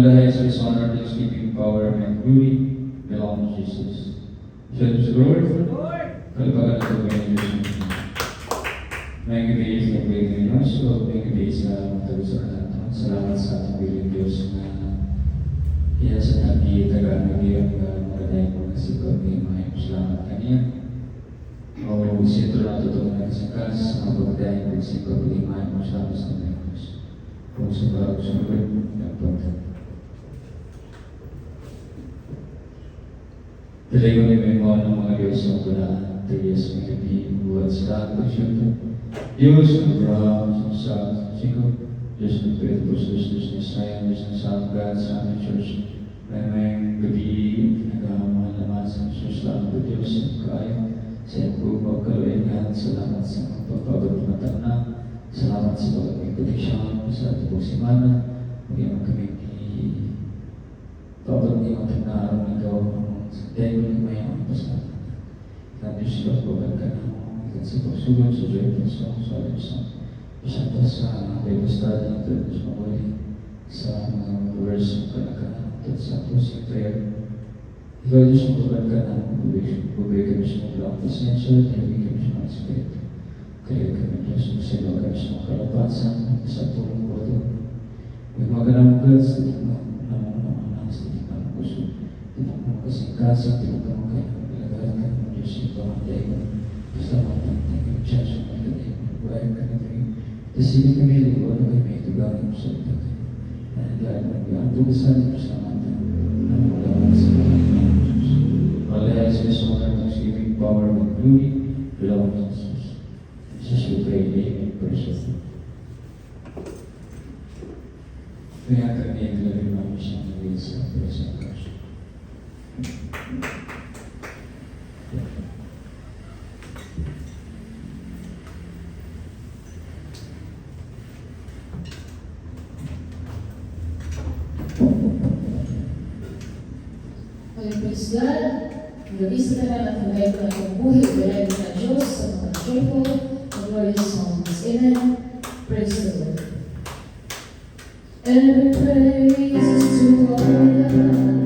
all the highest honor, thanksgiving, power, and glory belong to Jesus. Shout to the Lord. Kalpakan na ito kayo Diyos. May kibigay sa pwede nyo. So, may kibigay sa matalo sa kanaton. Salamat sa ating bilang Diyos na iya sa nagkitaga na biyang magadayin mo na si Kami. May salamat kanya. O sentro na totoo na sa kas, mga pagdayin ko si Kami. May salamat sa kanya. Kung sa bago sa mga nagpunta. Talay ko ni mo ng mga Diyos ang kulaan. Diyos may kabihin buhat sa lahat ng siyempre. Diyos ng Abraham, sa Jacob, Diyos ng Pedro, Diyos ng Israel, Diyos ng Sangga, sa aming church. May gabi, naghahamahal naman sa Jesus lang po Diyos ang kaya. Sa iyong pupag kaluingan, salamat sa mga pagpapagmatan na. Salamat sa pagpapagmay proteksyon sa ating pong simana. Magiging kami papagmay na araw na ikaw sa tayo ng mayroon pasalamat. Nabi sila pagbaga ng ikan sa pagsugan sa Joy sa Diyos. Isang sa Bible study ng Diyos Mawali sa mga verse ng kalakaran at sa closing prayer. Ikaw Diyos ang pagbaga ng bubay kami sa mga lang pasensya at hindi kami sa mga sikreto. Kaya kami Diyos magsilaw kami sa mga kalapasan at sa tulong ko ito. May mga ganang God sa tingin mo naman sa tingin mo gusto. Tingin mo kasingkasa, tingin mo kayo. Diyos yung pamatay ko. Basta matang yung chance yung pagdating ko. Buhay ka na kayo. Tapos hindi kami liwa na kayo may tugangin mo sa ito kayo. Dahil ang tugasan ko sa mata. Ang magawa sa mga Diyos. Malaya sa Diyos ang thanksgiving power and glory. Belong to Jesus. Jesus we pray, amen. Precious. Kaya kami ang lalagay namin siya ng will sa present person. Praise God. Gabi sa tanan at nagay ko na itong buhay. Galay ko na Diyos sa mga joyful and glorious songs. Amen. Praise the Lord. Every praise is to our God.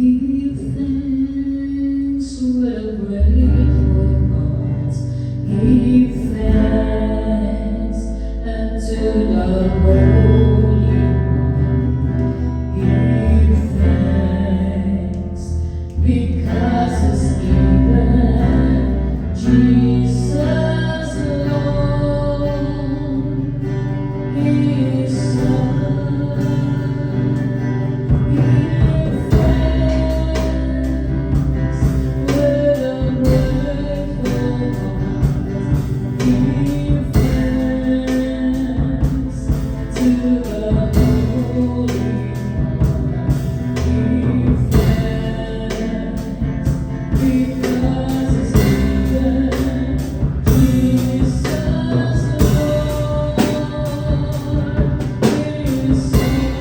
Give thanks with a grateful heart. Give thanks unto the Holy One. Give thanks because He's given Jesus alone, His Son. Give thanks with a grateful heart. Give thanks to the Holy One. Give thanks because He's given Jesus Lord, His Son.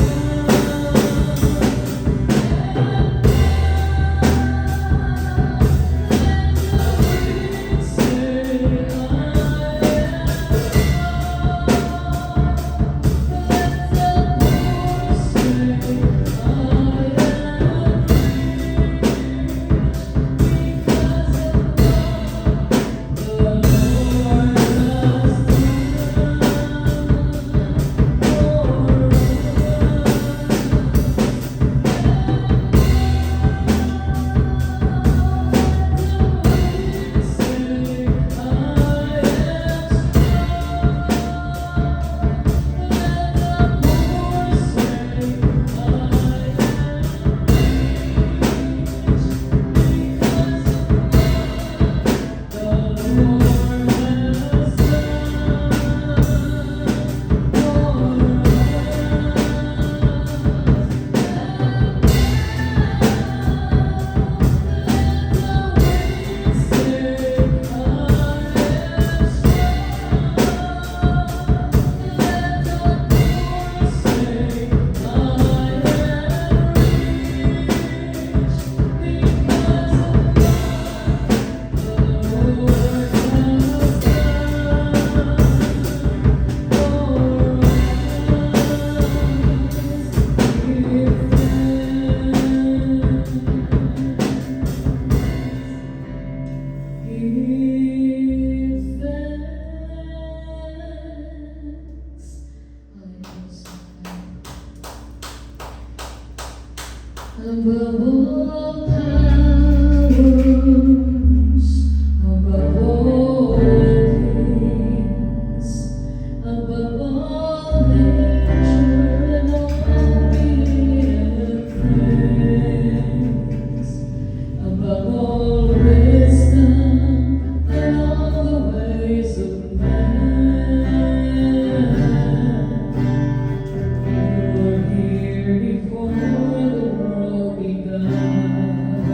Above all powers, above all kings, above all nature and all created things, above all wisdom and all the ways of man. You were here before the world began.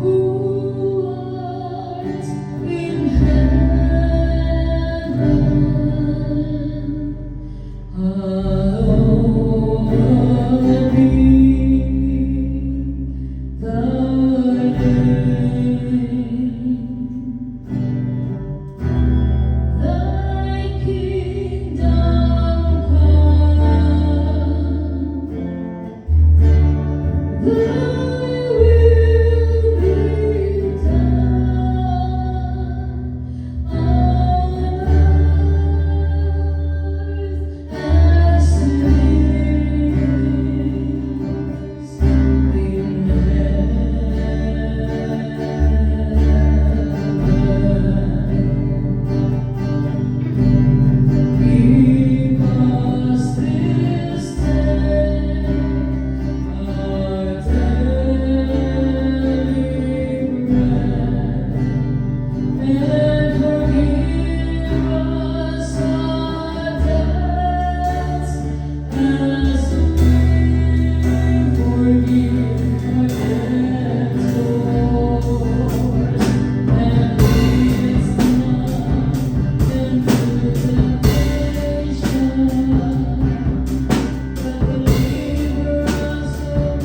who art in heaven, hallowed be thy name. Thy kingdom come, thy will be done on earth as it is in heaven. Give us this day our daily bread, and forgive us our debts as we forgive our debtors, and lead us not into temptation, but deliver us from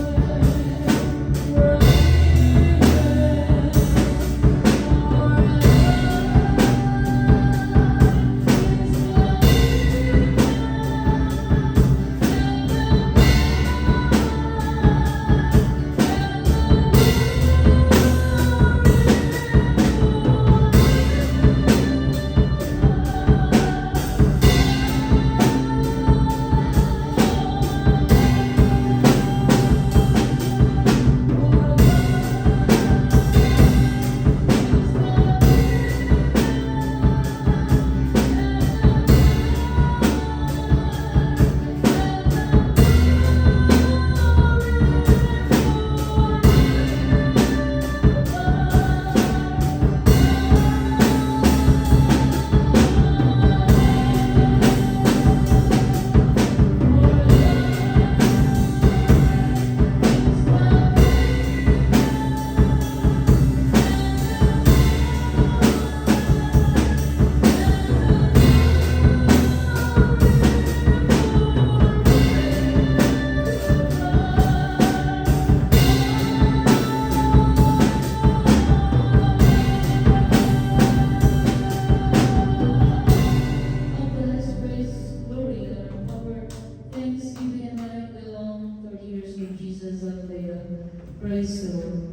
All bless, praise, glory, and power, thanksgiving and might belong for years with Jesus of Leah. Praise the Lord.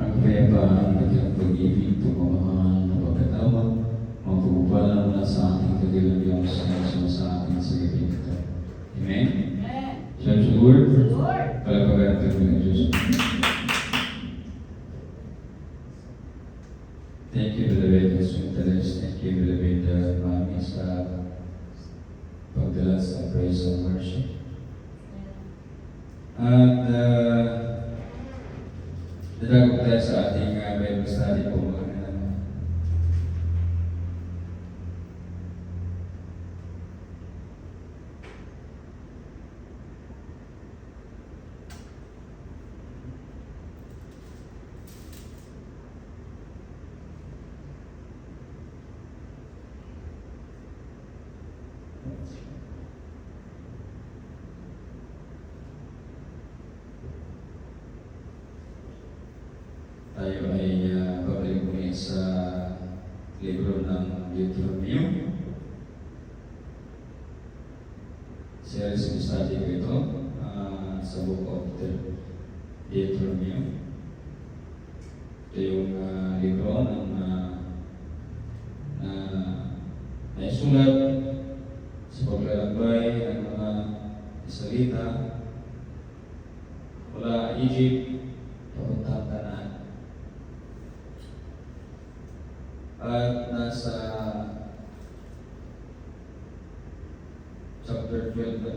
Ang kayapaan, kanyang pag-ibig, pagmamahal, na pagkatawad, magpupala mula sa ating kadilang Diyos na sa atin sa gabi ito. Amen? Siya ang Lord. Palapagan natin ng Diyos. Thank you, beloved Sunteres. Thank you, beloved Mami, sa pagdala sa praise and worship. At dadago tayo sa ating Bible study po mga naman. Tayo ay babalik muli sa libro ng Deuteronomium. Series ng study ko ito sa book of Deuteronomium. Ito yung libro ng naisulat sa paglalakbay ng mga Israelita mula Egypt papuntang Canaan.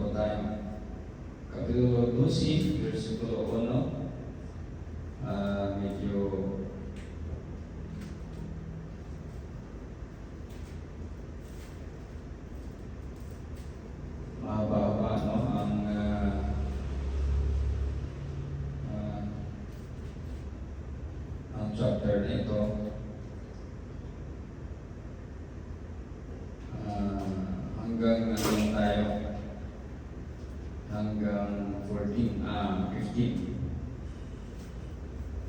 po tayo. Kapitulo 12, versikulo 1. Medyo mahaba-haba, no? Ang chapter na ito. Hanggang tayo? Hanggang 15.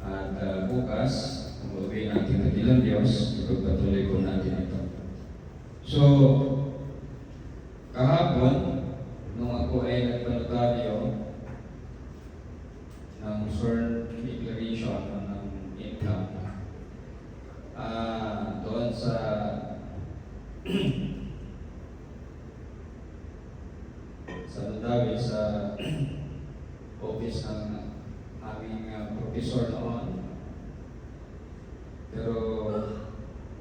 At bukas, kung gawin natin ang ilang Diyos, ipagpatuloy ko natin ito. So, kahapon, nung ako ay nagpanotaryo ng short declaration ng income, doon sa Mandawi, sa office ng aming professor noon. Pero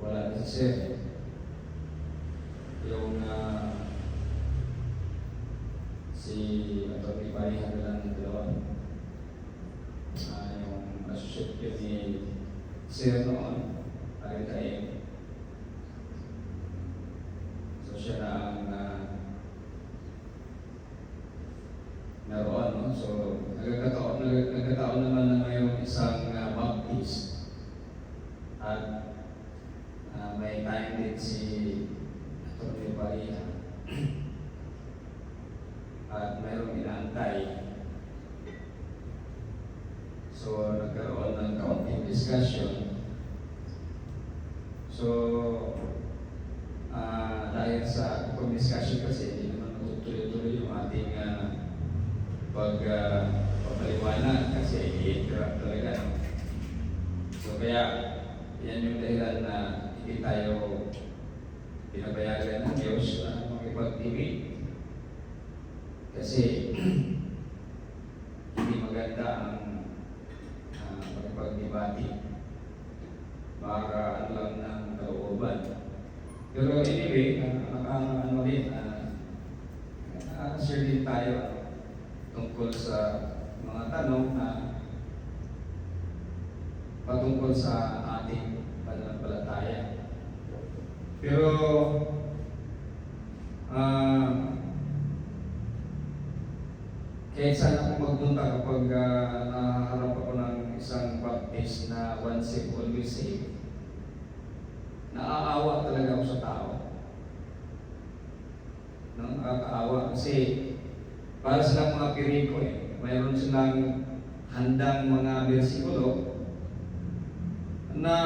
wala na si Sir. Yung si Atty. Parihan na lang doon. Yung associate yun ni Sir noon, Aritay. So siya na ang naroon, no? So nagkataon naman na mayroong isang baptist. At may time din si Atty. Parihan. At mayroong inaantay. So, nagkaroon ng kaunting discussion. So, dahil sa discussion kasi, hindi naman tuloy-tuloy yung ating pagpapaliwanag kasi i-interrupt talaga. No? So, kaya, yan yung dahilan na hindi tayo pinabayagan ng Diyos na makipag-ibig. Kasi, hindi maganda ang pag-debate. Baka lang ng kalooban. Pero anyway, share din tayo tungkol sa mga tanong na patungkol sa ating pananampalataya. Pero kahit saan ako magpunta kapag naharap ako ng isang baptist na once saved, always saved, naaawa talaga ako sa tao. Nakakaawa kasi para silang mga piriko mayroon silang handang mga bersikulo na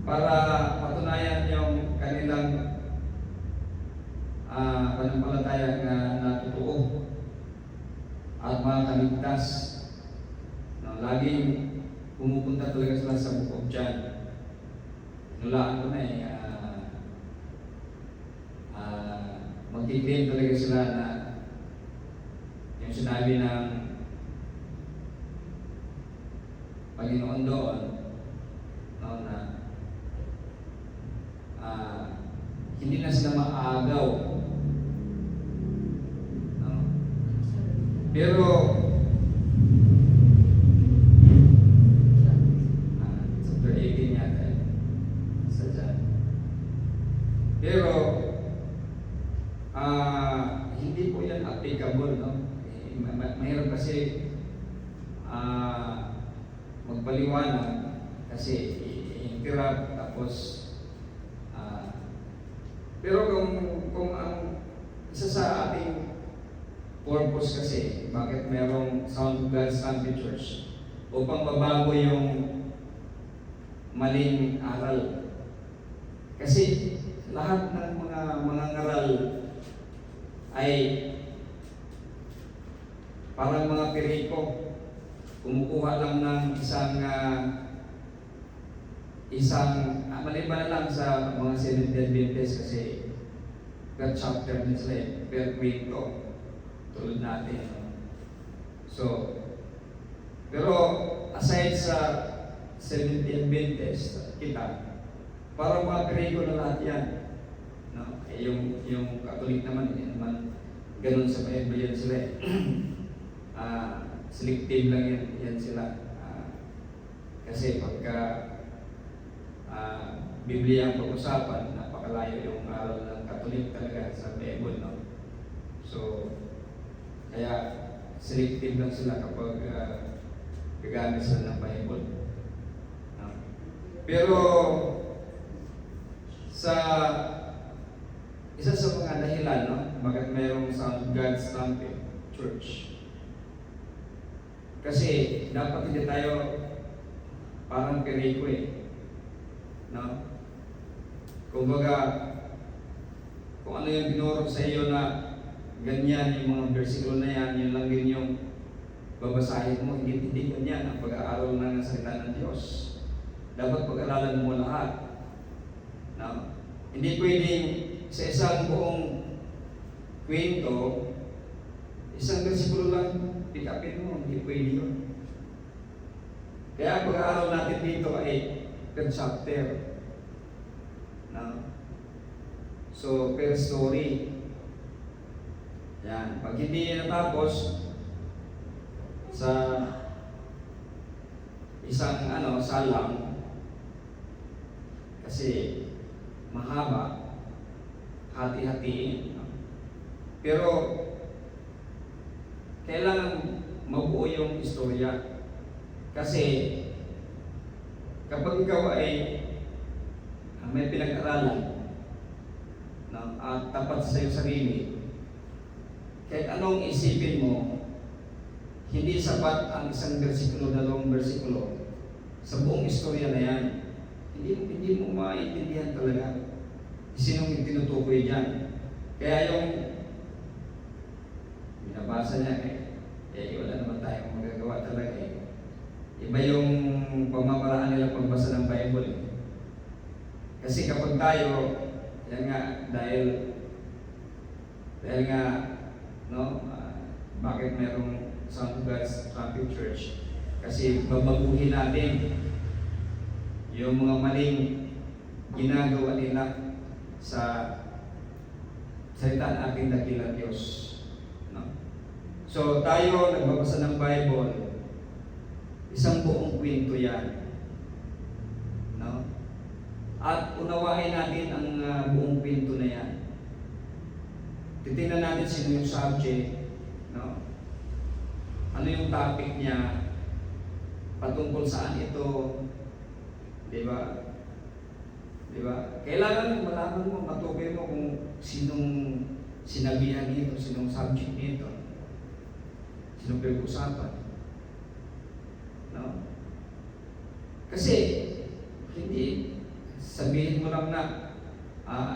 para patunayan yung kanilang pananampalataya na totoo at mga kaligtas. Laging pumupunta talaga sila sa Book of John. Nulaan ko na magkiklaim talaga sila na yung sinabi ng Panginoon doon, no, na hindi na sila maaagaw. No? Pero chapter 18 yata sa dyan. Pero hindi po yan applicable, no? Mahirap kasi magpaliwanag kasi i-interrupt tapos pero kung ang isa sa ating purpose kasi bakit merong Sound of God's Country Church upang mabago yung maling aral. Kasi lahat ng mga ngaral ay parang mga piriko, kumukuha lang ng maliban lang sa mga Seventh-day Adventist kasi God chapter din sila per kwento tulad natin. So, pero aside sa Seventh-day Adventist, kita parang mga piriko na lahat yan. No? Yung Catholic naman, hindi naman ganun sa Bible yan sila eh. Selective lang yan sila. Kasi pagka Biblia ang pag-usapan, napakalayo yung aral ng Catholic talaga sa Bible, no? So, kaya selective lang sila kapag gagamit sila ng Bible. No? Pero sa isa sa mga dahilan, no, bakit mayroong God's Trumpet Church? Kasi dapat hindi tayo parang periko eh. No? Kumbaga, kung ano yung binurog sa iyo na ganyan, yung mga versikulo na yan, yun lang din yung babasahin mo, hindi ganyan ang pag-aaral ng salita ng Diyos. Dapat pag-aralan mo lahat. No? Hindi pwedeng sa isang buong kwento, isang versikulo lang pick upin mo, hindi pwede yun. Kaya pag-aaral natin dito ay per chapter. No? So, per story. Yan. Pag hindi natapos sa isang salang, kasi mahaba, hati-hatiin. Pero kailangan mabuo yung istorya. Kasi kapag ikaw ay may pinag-aralan, no, at tapat sa iyong sarili, kahit anong isipin mo, hindi sapat ang isang versikulo, dalawang versikulo sa buong istorya na yan. Hindi mo maintindihan talaga sinong tinutukoy dyan. Kaya yung binabasa niya wala naman tayong magagawa talaga eh. Iba yung pamamaraan nila pagbasa ng Bible eh. Kasi kapag tayo, yan nga, dahil nga, no, bakit merong Son of God's Trumpet Church? Kasi babaguhin natin yung mga maling ginagawa nila sa salita ng ating dakilang Diyos. No? So tayo nagbabasa ng Bible, isang buong kwento yan. No? At unawain natin ang buong kwento na yan. Titingnan natin sino yung subject, no? Ano yung topic niya, patungkol saan ito, di ba? Di ba? Kailangan malaman mo, matukoy mo kung sinong sinabihan dito, sinong subject dito, sinong pinag-usapan. No? Kasi hindi sabihin mo lang na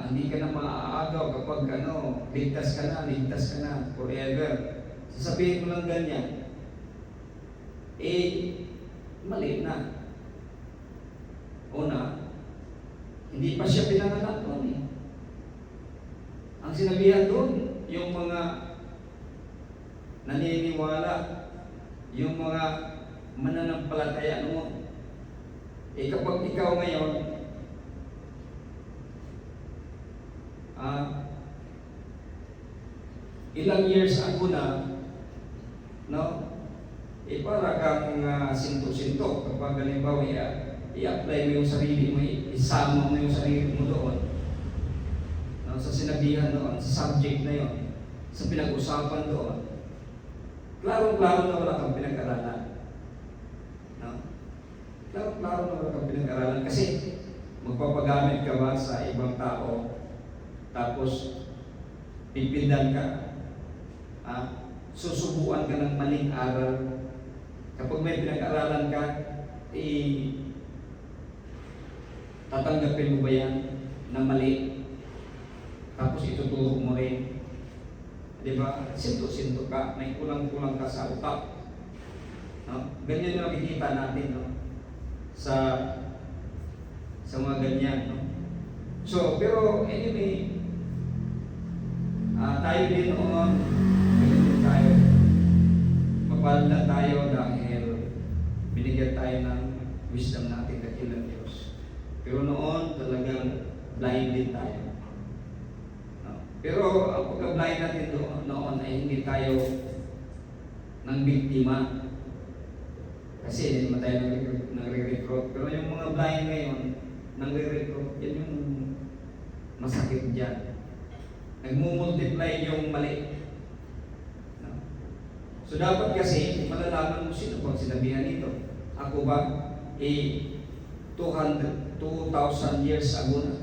hindi ka na maaagaw kapag ligtas ka na forever. Sasabihin mo lang ganyan, mali na. Una, hindi pa siya pinanganak doon eh. Ang sinabihan doon, yung mga naniniwala, yung mga mananampalataya noon. Kapag ikaw ngayon, ilang years ago na, no? Para kang sinto-sinto kapag halimbawa i-apply mo yung sarili mo, isama mo yung sarili mo doon, no? Sa sinabihan doon, sa subject na yun, sa pinag-usapan doon. Klaro-klaro na wala kang pinag-aralan. No? Klaro-klaro na wala kang pinag-aralan kasi magpapagamit ka ba sa ibang tao tapos pipindan ka, susubuan ka ng maling aral. Kapag may pinag-aralan ka, tatanggapin mo ba yan na mali? Tapos ituturo mo rin. Di ba? Sinto-sinto ka, may kulang-kulang ka sa utak. No? Ganyan yung nakikita natin, no? Sa mga ganyan. No? So, pero anyway, tayo din noon, ganyan tayo. Mapalad tayo dahil binigyan tayo ng wisdom natin dakilang Diyos. Pero noon talagang blind din tayo. Pero ang pagka-blind natin noon ay hindi tayo ng biktima. Kasi hindi naman tayo nagre-recruit. Pero yung mga blind ngayon, nagre-recruit, yan yung masakit dyan. Nagmumultiply yung mali. No? So dapat kasi, malalaman mo sino bang sinabihan nito. Ako ba, 2,000 years ago na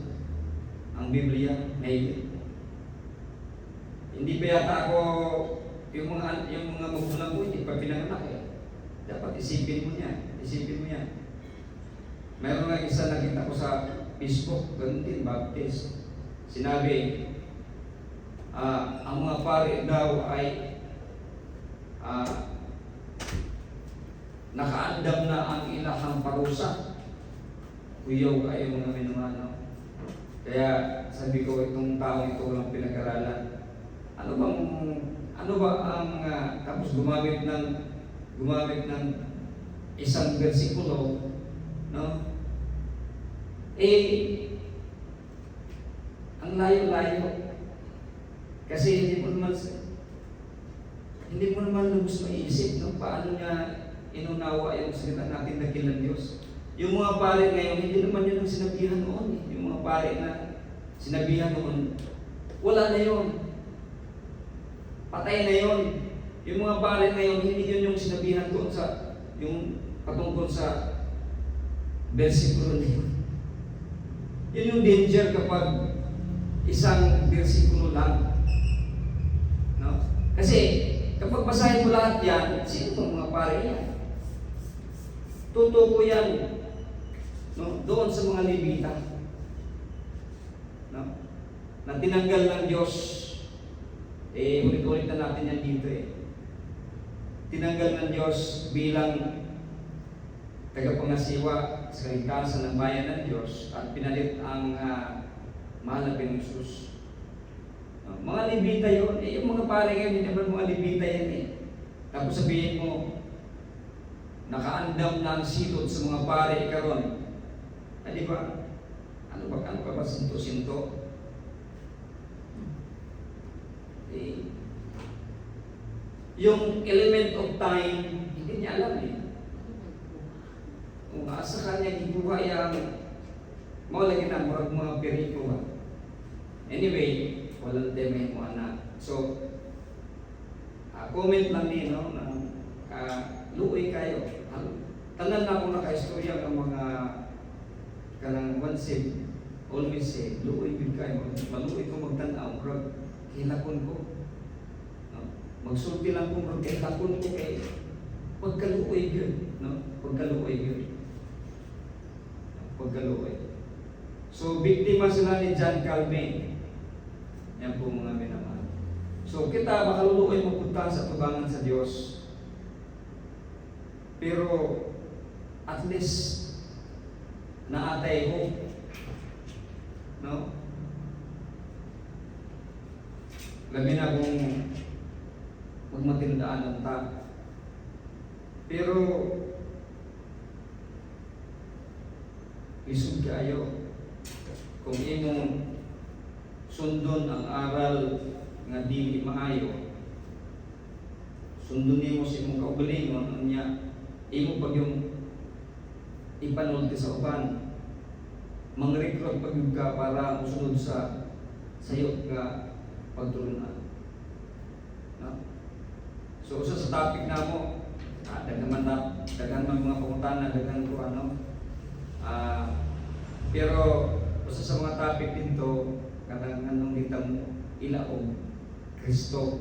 ang Biblia, maybe. Hindi ba yata ako, yung mga magulang ko, hindi pa pinanganak eh. Dapat isipin mo yan. Mayroon nga isa nakita ko sa Facebook, ganun din, Baptist. Sinabi, ang mga pari daw ay nakaandam na ang ilahang parusa. Kuyaw kayo mga minumano. Kaya sabi ko, itong tao ito lang pinag-aralan. Ano ba ang tapos gumamit ng isang bersikulo, no? Ang layo-layo. Kasi hindi mo naman lubos maiisip, no? Paano niya inunawa yung salita natin na kilang Diyos. Yung mga pare ngayon, hindi naman yun ang sinabihan noon. Yung mga pare na sinabihan noon, wala na yun. Patay na yun. Yung mga pare ngayon, hindi yun yung sinabihan doon sa, yung patungkol sa versikulo na yun. Yun yung danger kapag isang versikulo lang. No? Kasi kapag basahin mo lahat yan, sino itong mga pare yan? Tutuko yan, no? Doon sa mga Levita, no? Na tinanggal ng Diyos. Ulit-ulit na natin yan dito Tinanggal ng Diyos bilang tagapangasiwa sa kaligtasan ng bayan ng Diyos at pinalit ang mahal na Panginoon. Mga Levita yun. Yung mga pare ngayon, hindi naman mga Levita yan Tapos sabihin mo, nakaandam na ang silot sa mga pare karon. Di ba? Ano ka ba sinto-sinto? Yung element of time, hindi niya alam Kung asa kanya giguha yung maulagi na mga perikuha. Anyway, walang tema mo anak. So, comment lang din, no? Luoy kayo. Tanan na akong naka-istorya ng mga kanang one said, always say, luoy yun kayo. Maluoy ko magtanaw, bro. Hilakon ko. No? Magsulti lang ko, bro. Hilakon ko kay pagkaluoy yun. No? Pagkaluoy yun. Pagkaluoy. So, biktima sila ni John Calvin. Yan po mga minamahal. So, kita makaluluoy mapunta sa tubangan sa Diyos. Pero, at least, naatay hope. No? Labi na kung magmatindaan ang ta. Pero, isog kayo kung imong sundon ang aral nga dili maayo, sundon nimo sa imong kaugalingon niya, imo pag yung ipanulti sa uban, mang-recruit pag ka para musunod sa sayot nga pagtulunan. No? So usa sa topic namo, daghan man mga pangutana, daghan ko pero usa sa mga topic dito kanang anong ditang ilaog Kristo.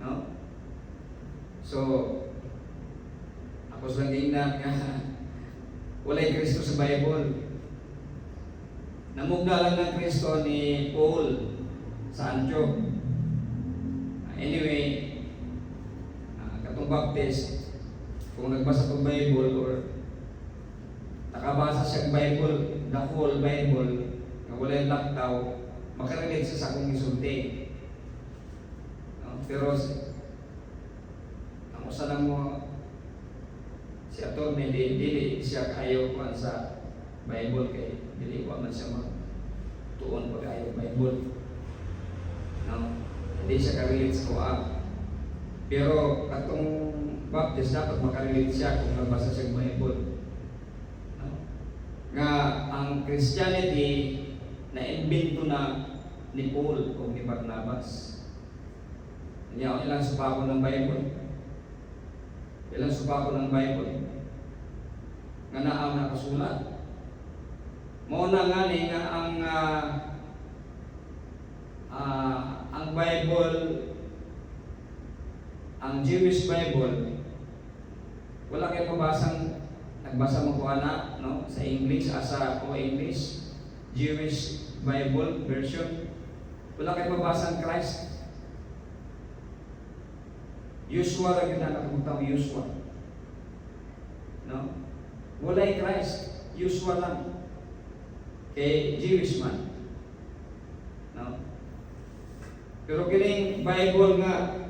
No? So ako sa ginag nga walay Kristo sa Bible. Namugna lang ng Kristo ni Paul sa Antioch. Anyway, katong Baptist, kung nagbasa ng Bible or nakabasa siya ng Bible, the whole Bible, na walay laktaw, makarelate siya sa akong isulti. Pero ang usa lang mo si attorney dili siya kayo kuan sa Bible kay dili wa man siya tuon pag-ayo Bible. No? Hindi siya karelate sa Kuha. Pero katong Baptist dapat makarelate siya kung nabasa siya ng Bible. No? Nga ang Christianity na imbento na ni Paul o ni Barnabas. Ilang supako ng Bible? Ilang supako ng Bible? Nga naang nakasulat. Mauna nga ni nga ang Bible, ang Jewish Bible, wala kayo nagbasa mo ko ana, no? Sa English, o English, Jewish Bible version, wala kayo mabasang Christ. Yuswa lang yung nakakutang Yuswa. No? Walay Christ, Yuswa lang. Kay Jewish man. No? Pero kining Bible nga,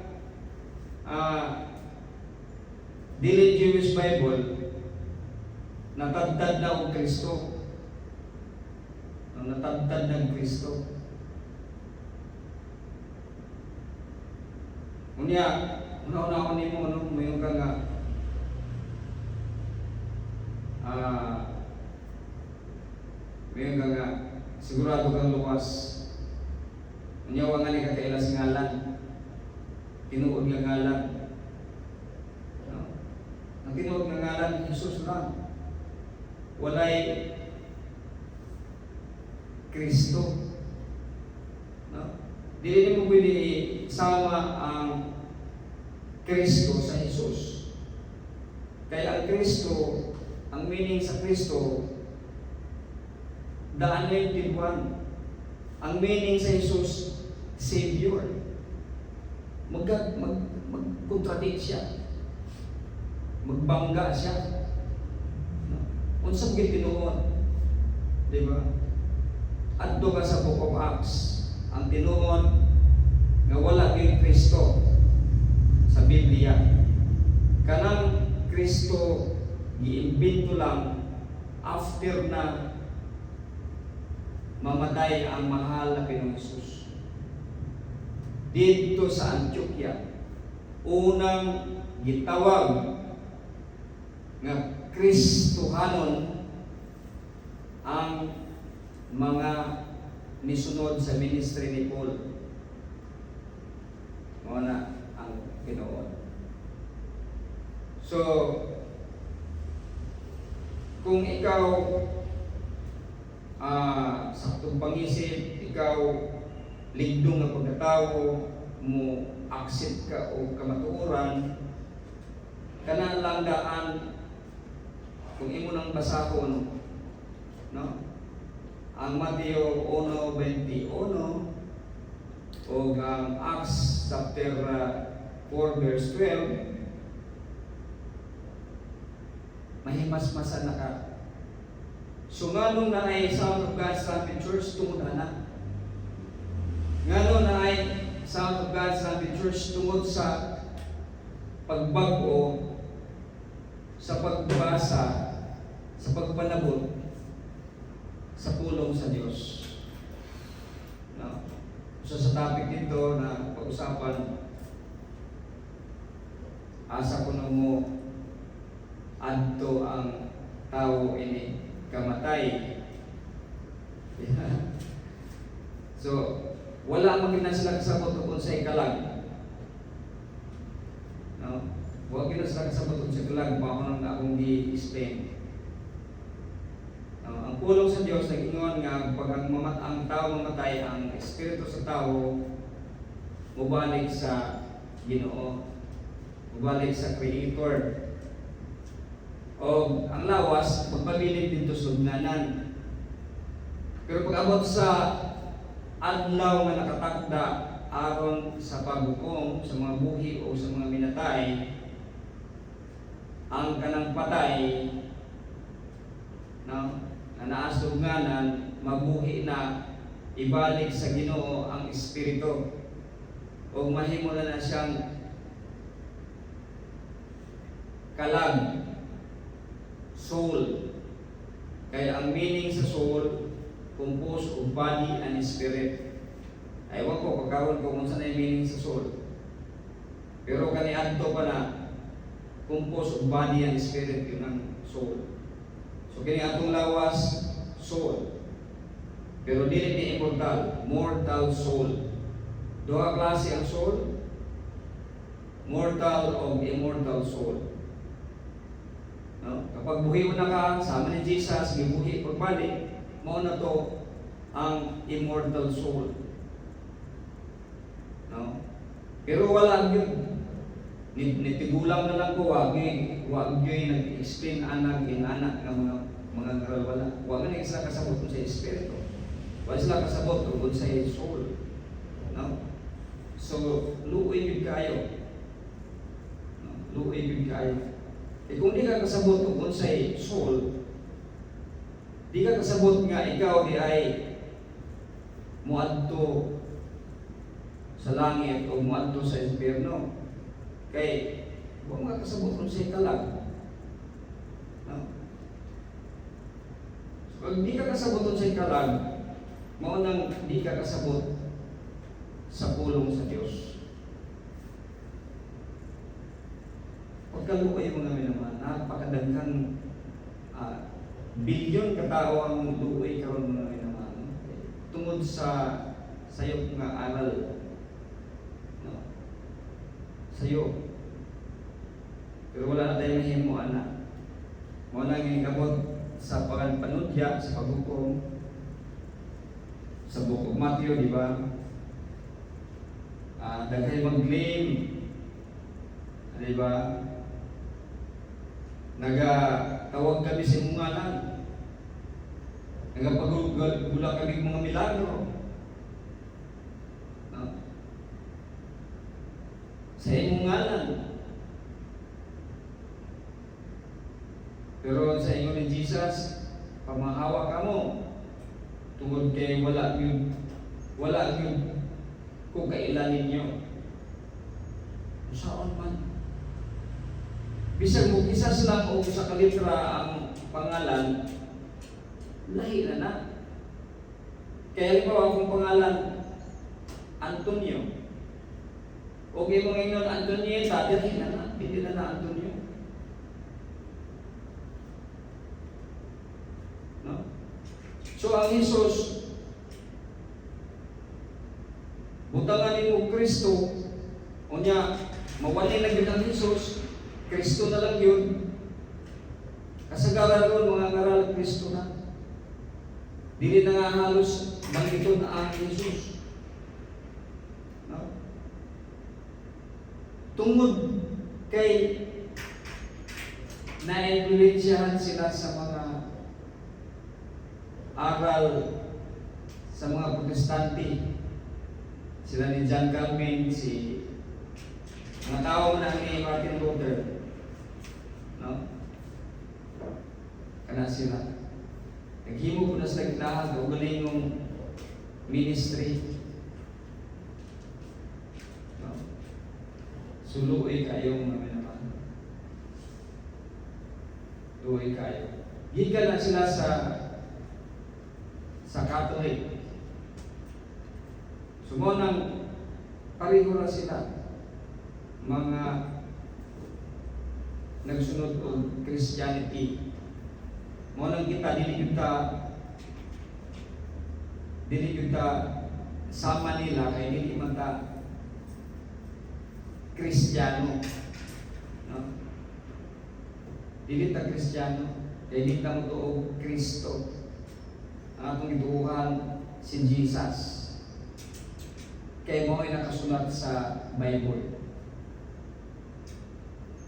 dili Jewish Bible, natagtad na ang Kristo. Natagtad ng Kristo. Unya, una-una ko nimo ano, mayon ka nga mayon ka nga sigurado kang luwas. Unya wa nga ni kakailas ngalan. Tinuod nga ngalan. No? Ang tinuod nga ngalan Jesus lang. Walay Kristo. No? Dili mo pwede isama ang Kristo sa Jesus. Kaya ang Kristo, ang meaning sa Kristo, the anointed one. Ang meaning sa Jesus, Savior. Mag-contradict siya. Magbangga siya. No? Unsang gitinuon? Di ba? Adto ka sa Book of Acts, ang tinuon nga wala kay Kristo sa Biblia. Kanang Kristo giimbento lang after na mamatay ang mahal na Pinoong Jesus. Dito sa Antioquia, unang gitawag nga Kristohanon ang mga nisunod sa ministry ni Paul. Muna ang Pinoon. So, kung ikaw saktong pangisip, ikaw ligdong na pagkatao, mo accept ka o kamatuoran, kanang lang daan kung imo nang basahon, no? Ang Mateo 1:21 o ang Acts chapter 4 verse 12, mahimas-masan na ka. So nganong na ay Sound of God's Trumpet Church tungod na. Nganong na ay Sound of God's Trumpet Church tungod sa pagbago, sa pagbasa, sa pagpanabot sa pulong sa Diyos. No? So sa topic dito na pag-usapan, asa ko na mo adto ang tao ini kamatay. So, wala magina sila kasabot kung sa ikalag. No? Huwag gina sila kasabot kung sa ikalag, baka nang akong di-explain. Ang pulong sa Diyos, nag-ingon nga, pag ang tao mamatay, ang espiritu sa tao, mubalik sa Ginoo, mubalik sa Creator. O ang lawas, magpabilid dito sa lugnanan. Pero pag abot sa adlaw nga nakatakda aron sa paghukom sa mga buhi o sa mga minatay, ang kanang patay na naas lugnanan, mabuhi na, ibalik sa Ginoo ang espiritu o mahimo na siyang kalag, soul. Kaya ang meaning sa soul, composed of body and spirit. Aywan ko, pagkaroon ko kung saan ay meaning sa soul. Pero kaniadto pa na composed of body and spirit, yun ang soul. So kini atong lawas, soul. Pero dili ni immortal, mortal soul. Duha klase ang soul, mortal o immortal soul. No? Kapag buhi mo na ka, sama ni Jesus, gibuhi pagbalik, mao na to ang immortal soul. No? Pero wala yun. Nitigulang na lang ko, wag yun nag-explain anak, anak ng mga ngaral wala. Wag na sila kasabot kung sa espiritu. Wag sila kasabot kung sa soul. No? So, luoy yun kayo. No? Luoy yun kayo. Eh kung di ka kasabot kung sa soul, di ka kasabot nga ikaw di ay muadto sa langit o muadto sa impyerno. Kay, huwag mga kasabot kung sa'yo kalag. No? So, pag di ka kasabot kung sa'yo kalag, maunang di ka kasabot sa pulong sa Diyos. Pagkaluoy mo namin naman, napakadaghang bilyon katao ang luoy karon mo namin naman. Tungod sa sayop nga aral. No? Sayo. Pero wala na tayong mahimo, anak. Muna nga gamot sa panudya, sa paghukom, sa Book of Matthew, di ba? Daghay mag-claim, di ba? Nagatawag kami sa imong ngalan. Nagapagula kami mga milagro. No? Sa imong ngalan. Pero sa inyo ni Jesus, pamahawa ka mo. Tungod kay wala yun kung kailan ninyo. Saan man. Bisag mo kisas lang o sa kalitra ang pangalan, lahi na na. Kaya halimbawa akong pangalan, Antonio. Okay mga ingon, Antonio, dati na na, hindi na na Antonio. No? So ang Jesus, butangan mo Kristo, unya mawali na yun ang Jesus, Kristo na lang yun. Kasagaran doon mga ngaral Kristo na. Dili na nga halos mangito na ang Jesus. No? Tungod kay na-influensyahan sila sa mga aral sa mga protestante. Sila ni John Calvin, mga tao na ni Martin Luther. No? Kana sila. Naghimo po na sa naglahat, ugaling ng ministry. No? Suluoy kayo mga naman. Luoy kayo. Gikan na sila sa Catholic. Sumunang pareho na sila. Mga nagsunod og Christianity. Mo lang kita dili kita sama nila kay dili man ta Kristiyano. No? Dili ta Kristiyano kay dili ta motuog Kristo. Ang atong gituuhan si Jesus. Kay mo ay nakasulat sa Bible.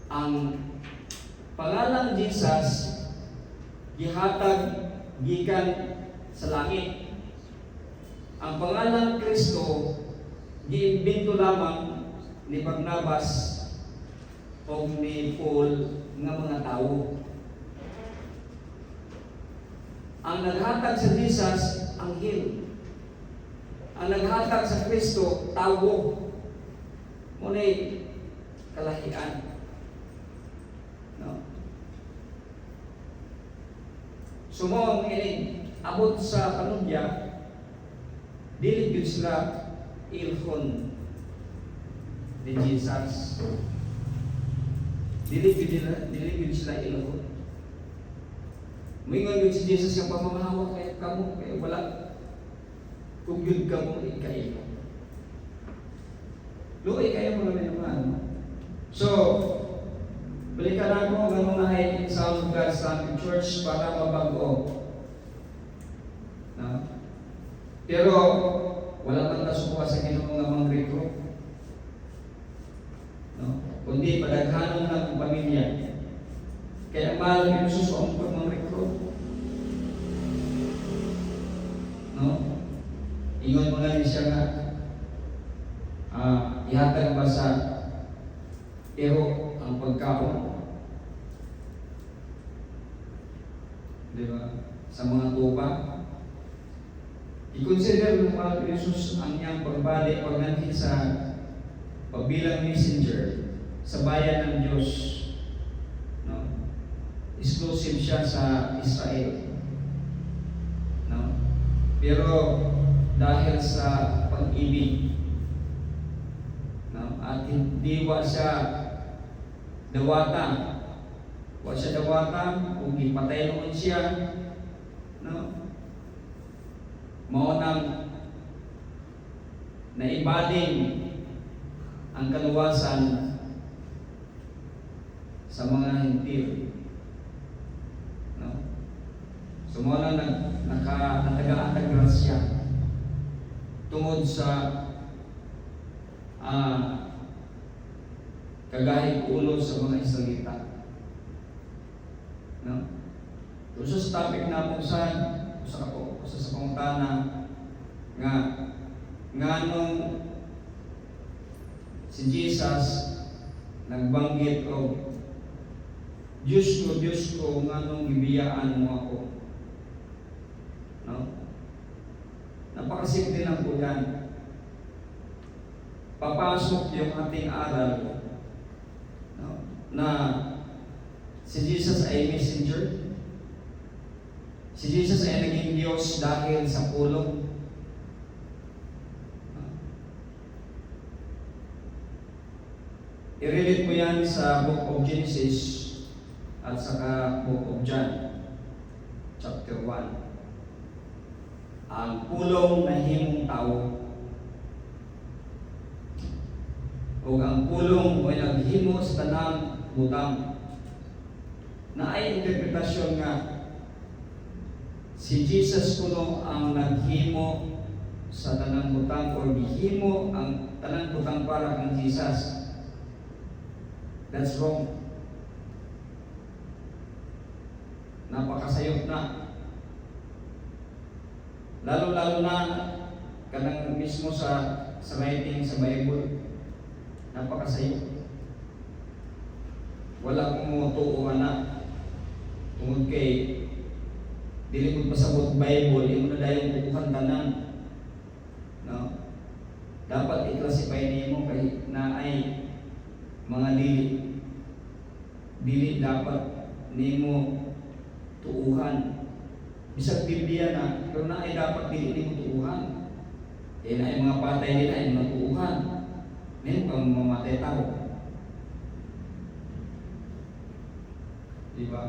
Ang pangalan Jesus gihatag gikan sa langit. Ang pangalan Kristo giimbento lamang ni Barnabas o ni Paul nga mga tao. Ang naghatag sa Jesus, anghel. Ang naghatag sa Kristo, tao. Muna'y kalahian. No? Sumong inig abot sa panudya, dili gyud sila ilhon ni Jesus. Dili gyud sila ilhon. Moingon gyud si Jesus nga pamamahawa kay kamo kay wala kung gyud kamo ikailo. Luoy kayo mga naman. So, balikan ako ng mga Sound of God Islamic Church para mabago. No? Pero, wala man nasukuha sa Ginoo nga mga recruit. No? Kundi padaghanon na ng pamilya. Kaya mahal yung susuong pag mga recruit. No? Ingon mga ni siya nga, ihatag ba sa pero ang pagkaon, di ba? Sa mga tupa, i-consider ng mga Jesus ang iyang pagbalik pagganti sa pagbilang messenger sa bayan ng Diyos. No? Exclusive siya sa Israel. No? Pero dahil sa pag-ibig, no? At hindi wa siya dawatan. Wa siya dawatan kung ipatay noon siya. No? Mao nang naibading ang kaluwasan sa mga hintil. No? So mao nang natagaan ng grasya tungod sa kagahig ulo sa mga Israelita. No? So sa topic na kung saan sa pangutana nga nung si Jesus nagbanggit o Diyos ko, nga nung ibiyaan mo ako. No? Napakasimple lang po yan. Papasok yung ating aral, no, na si Jesus ay messenger. Si Jesus ay naging Diyos dahil sa pulong. I-relate mo yan sa Book of Genesis at saka Book of John, chapter 1. Ang pulong na himong tao o ang pulong o naghimo sa tanang butang na ay interpretasyon nga si Jesus kuno ang naghimo sa tanang butang o gihimo ang tanang butang para kang Jesus. That's wrong. Napakasayop na. Lalo-lalo na kanang mismo sa writing sa Bible. Napakasayop. Wala kong mutuuan na tungod kay dili mo pasabot Bible, imo na dayong bukuhan tanan. No? Dapat i-classify nimo kay na ay mga dili dapat nimo tuuhan. Bisag Biblia na, pero na ay dapat dili nimo tuuhan. Na ay mga patay nila ay mga tuuhan. Ngayon pang mamatay tao. Diba?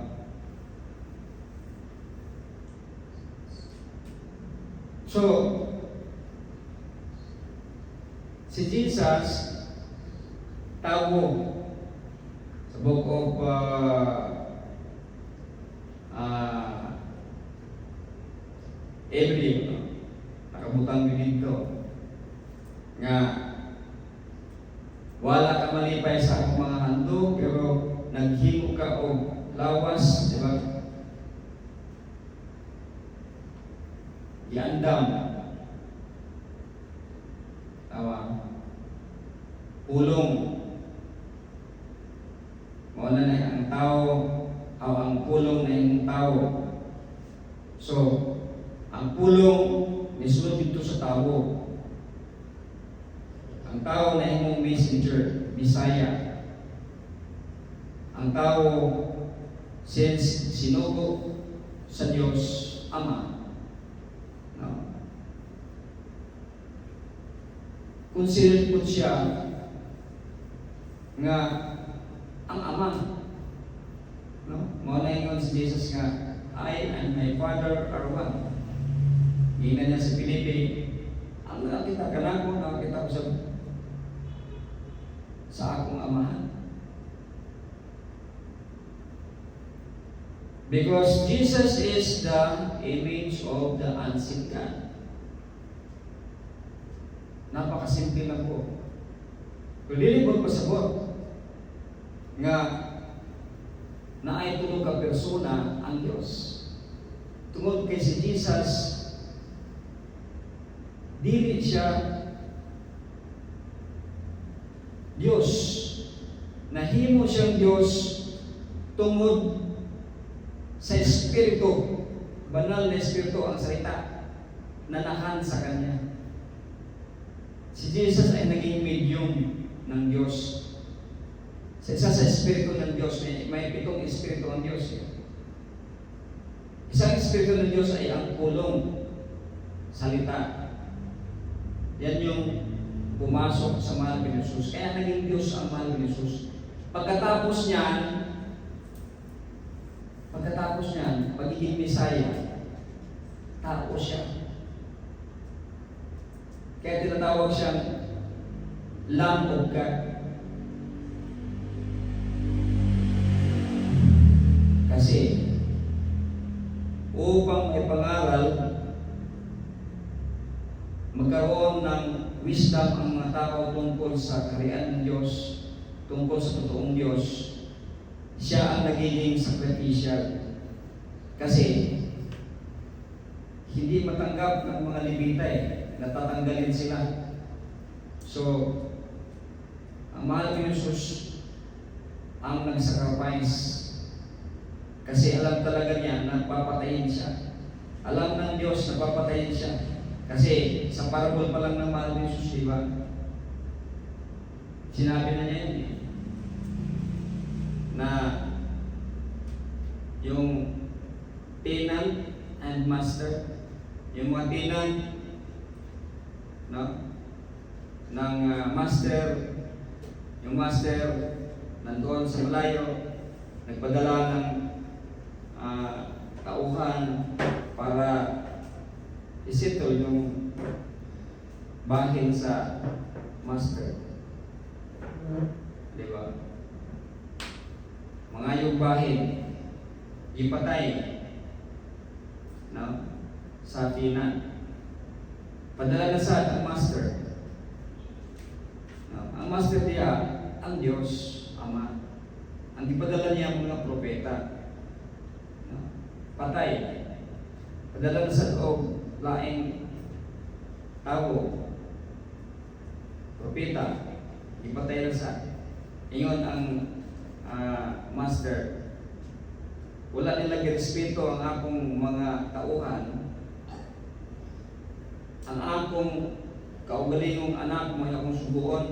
So, si Jesus tawo sa book of Hebrew, nakabutang dito nga wala ka malipay sa akong mga handog pero naghimo ka og lawas, di ba? Iandam. Tawa. Pulong. Muna na ang tao o ang pulong na yung tao. So, ang pulong nisulod dito sa tao. Ang tao na yung messenger, Messiah. Ang tao since sinugo sa Diyos Ama considered po siya nga ang Ama. No? Mao na ingon si Jesus nga, I and my Father are one. Ingnan niya sa Pilipi, ang nakita kanako, nakita ko sa akong amahan. Because Jesus is the image of the unseen God. Napakasimple lang po. Kung lilibot pasabot nga naay tulog ka persona ang Diyos. Tungod kay si Jesus, dili siya Diyos. Nahimo siyang Diyos tungod sa Espiritu. Banal na Espiritu ang salita na nahan sa Kanya. Si Jesus ay naging medium ng Diyos. Sa isa sa Espiritu ng Diyos, may 7 Espiritu ang Diyos. Isang Espiritu ng Diyos ay ang pulong salita. Yan yung pumasok sa mahal ni Jesus. Kaya naging Diyos ang mahal ni Jesus. Pagkatapos niyan, pagiging Mesaya, tao siya. Kaya tinatawag siyang Lamb of God. Kasi, upang may pangaral, magkaroon ng wisdom ang mga tao tungkol sa kaharian ng Diyos, tungkol sa totoong Diyos, siya ang nagiging sacrificial. Kasi, hindi matanggap ng mga Levita natatanggalin sila. So, ang mahal ni Jesus ang nag-sacrifice. Kasi alam talaga niya na papatayin siya. Alam ng Diyos na papatayin siya. Kasi sa parable pa lang ng mahal ni Jesus, di ba? Sinabi na niya yun na yung tenant and master, yung mga tenant ng master, yung master nandoon sa malayo, nagpadala ng tauhan para isettle yung bahin sa master. Di ba? Mga yung bahin, ipatay sa tinan. Padala na sa ang master. Ang master niya, ang Diyos, Ama. Ang ipadala niya mga propeta. Patay. Padala na sa loob, laing tao, propeta, ipatay na sa. Ingon ang master. Wala nilang respeto ang akong mga tauhan. Ang akong kaugalingong anak, mga akong subuon,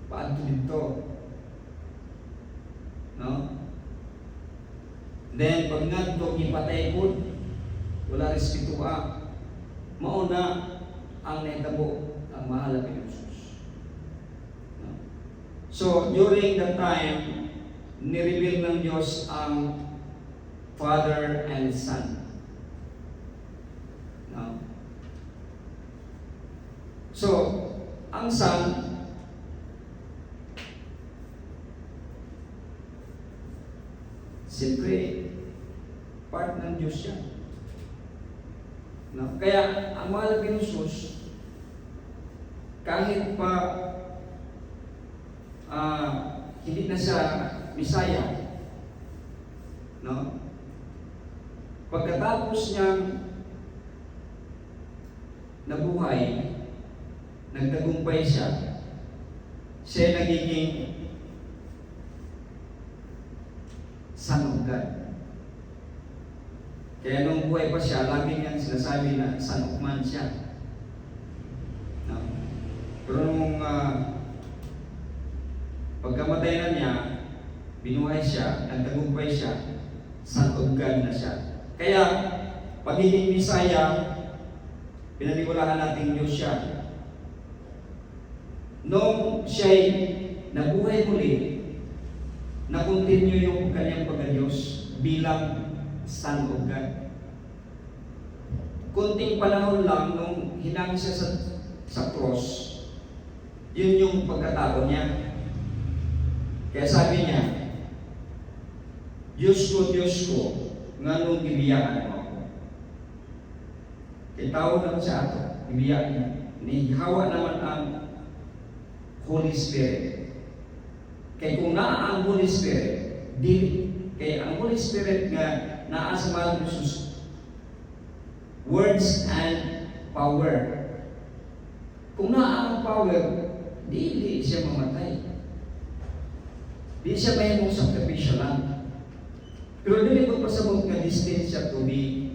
paadto dito. No? Then, pag nagto, ipatay ko, wala respeto ka. Mauna ang naitabo ang mahal na Jesus. No? So, during that time, nireveal ng Diyos ang Father and Son. No? So, ang Son, siyempre, part ng Diyos siya. No? Kaya, ang mahal ni Jesus, kahit pa hindi na siya Mesaya, no? Pagkatapos niyang nabuhay, nagtagumpay siya, siya nagiging Son of God. Kaya nung buhay pa siya, lagi niyang sinasabi na Son of Man siya. No? Pero nung pagkamatay na niya, binuhay siya, nagtagumpay siya, Son of God na siya. Kaya, pagiging Mesaya, pinaniwalaan natin Diyos siya. Nung siya'y nabuhay muli, na-continue yung kanyang pagka-Diyos bilang Son of God. Kunting panahon lang nung hinang siya sa cross, yun yung pagkatao niya. Kaya sabi niya, Diyos ko, nga nung ibiyaan mo ako. Kaya tawag naman sa ato, ibiyaan niya. Nihawa naman ang Holy Spirit. Kaya kung naa ang Holy Spirit, kaya ang Holy Spirit nga naa sa mga Jesus, words and power. Kung naa ang power, di siya mamatay. Di siya may mong sakripisyo lang. Pero dili ko pasabot nga distinct siya to be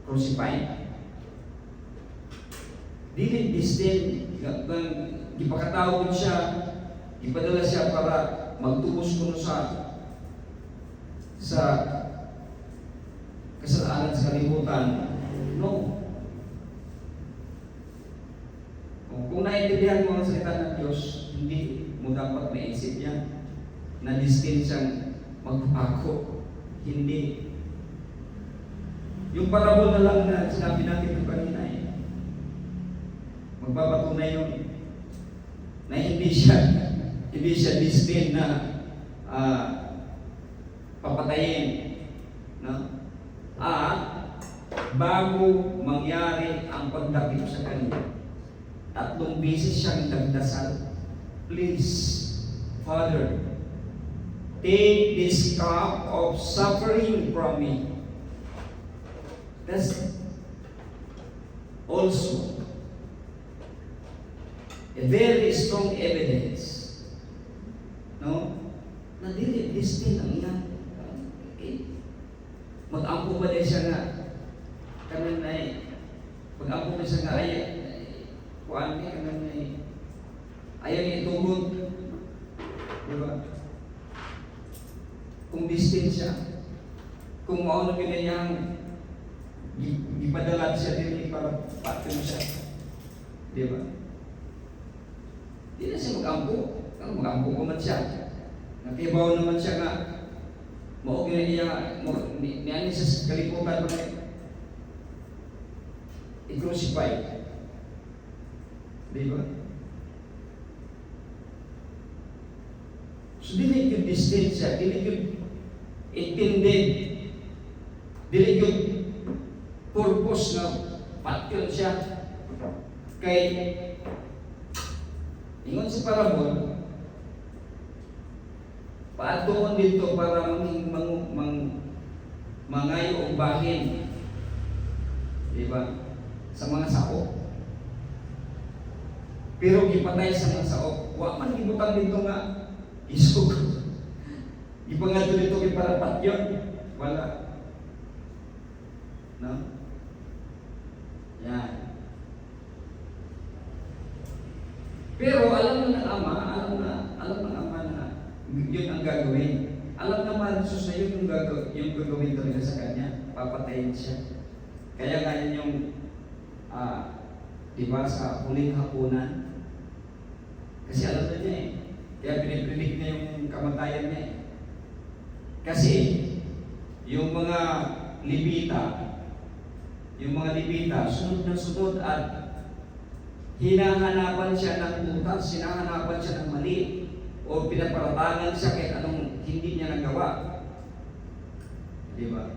crucified. Dili distinct ipakatawag siya, ipadala siya para magtubos kuno sa kasalanan sa kalibutan. No. Kung naiintindihan mo ang salita ng Diyos, hindi mo dapat maisip yan na distinct siyang magpapako. Hindi. Yung parabol na lang na sinabi natin ng kanina magpapatunay yun na hindi siya distinct na papatayin. No? Bago mangyari ang pagdakip sa kanya, 3 beses siyang nagdasal, please, Father, take this cup of suffering from me. That's also a very strong evidence, no? Na dili distinct ang iyan. Mag-ampo ba din siya nga kanan na mag-ampo ba siya nga kuan ni kanan na ayaw niya itugod, diba? Kung distinct siya, kung mauna pinayang ipadala siya din para patin siya, diba? Di na siya mag-ampo. Mag-ampo ko man siya. Nakibaw naman siya nga maog na niya niya sa kalibutan mo na i-crucify. Diba? So dili yung distinct siya, dili yung intended, dili yung purpose na patyon siya. Kay ingon sa parabol, paatuon dito para mangayo o bahin, diba? Sa mga sao. Pero gipatay sa mga sao. Wa man gibutang dito nga isog. Ipangadto dito kay para patyon. Wala. No? Yan. Pero alam ng Ama na yun ang gagawin. Alam naman Jesus na yun yung gagawin talaga sa kanya. Papatayin siya. Kaya ganyan yung diba sa huling hapunan. Kasi alam na niya Kaya pinipredict niya yung kamatayan niya Kasi yung mga Libita, sunod na sunod at hinahanapan siya ng utas, hinahanapan siya ng mali, o pinaparatangan siya kahit anong hindi niya nagawa. Di ba?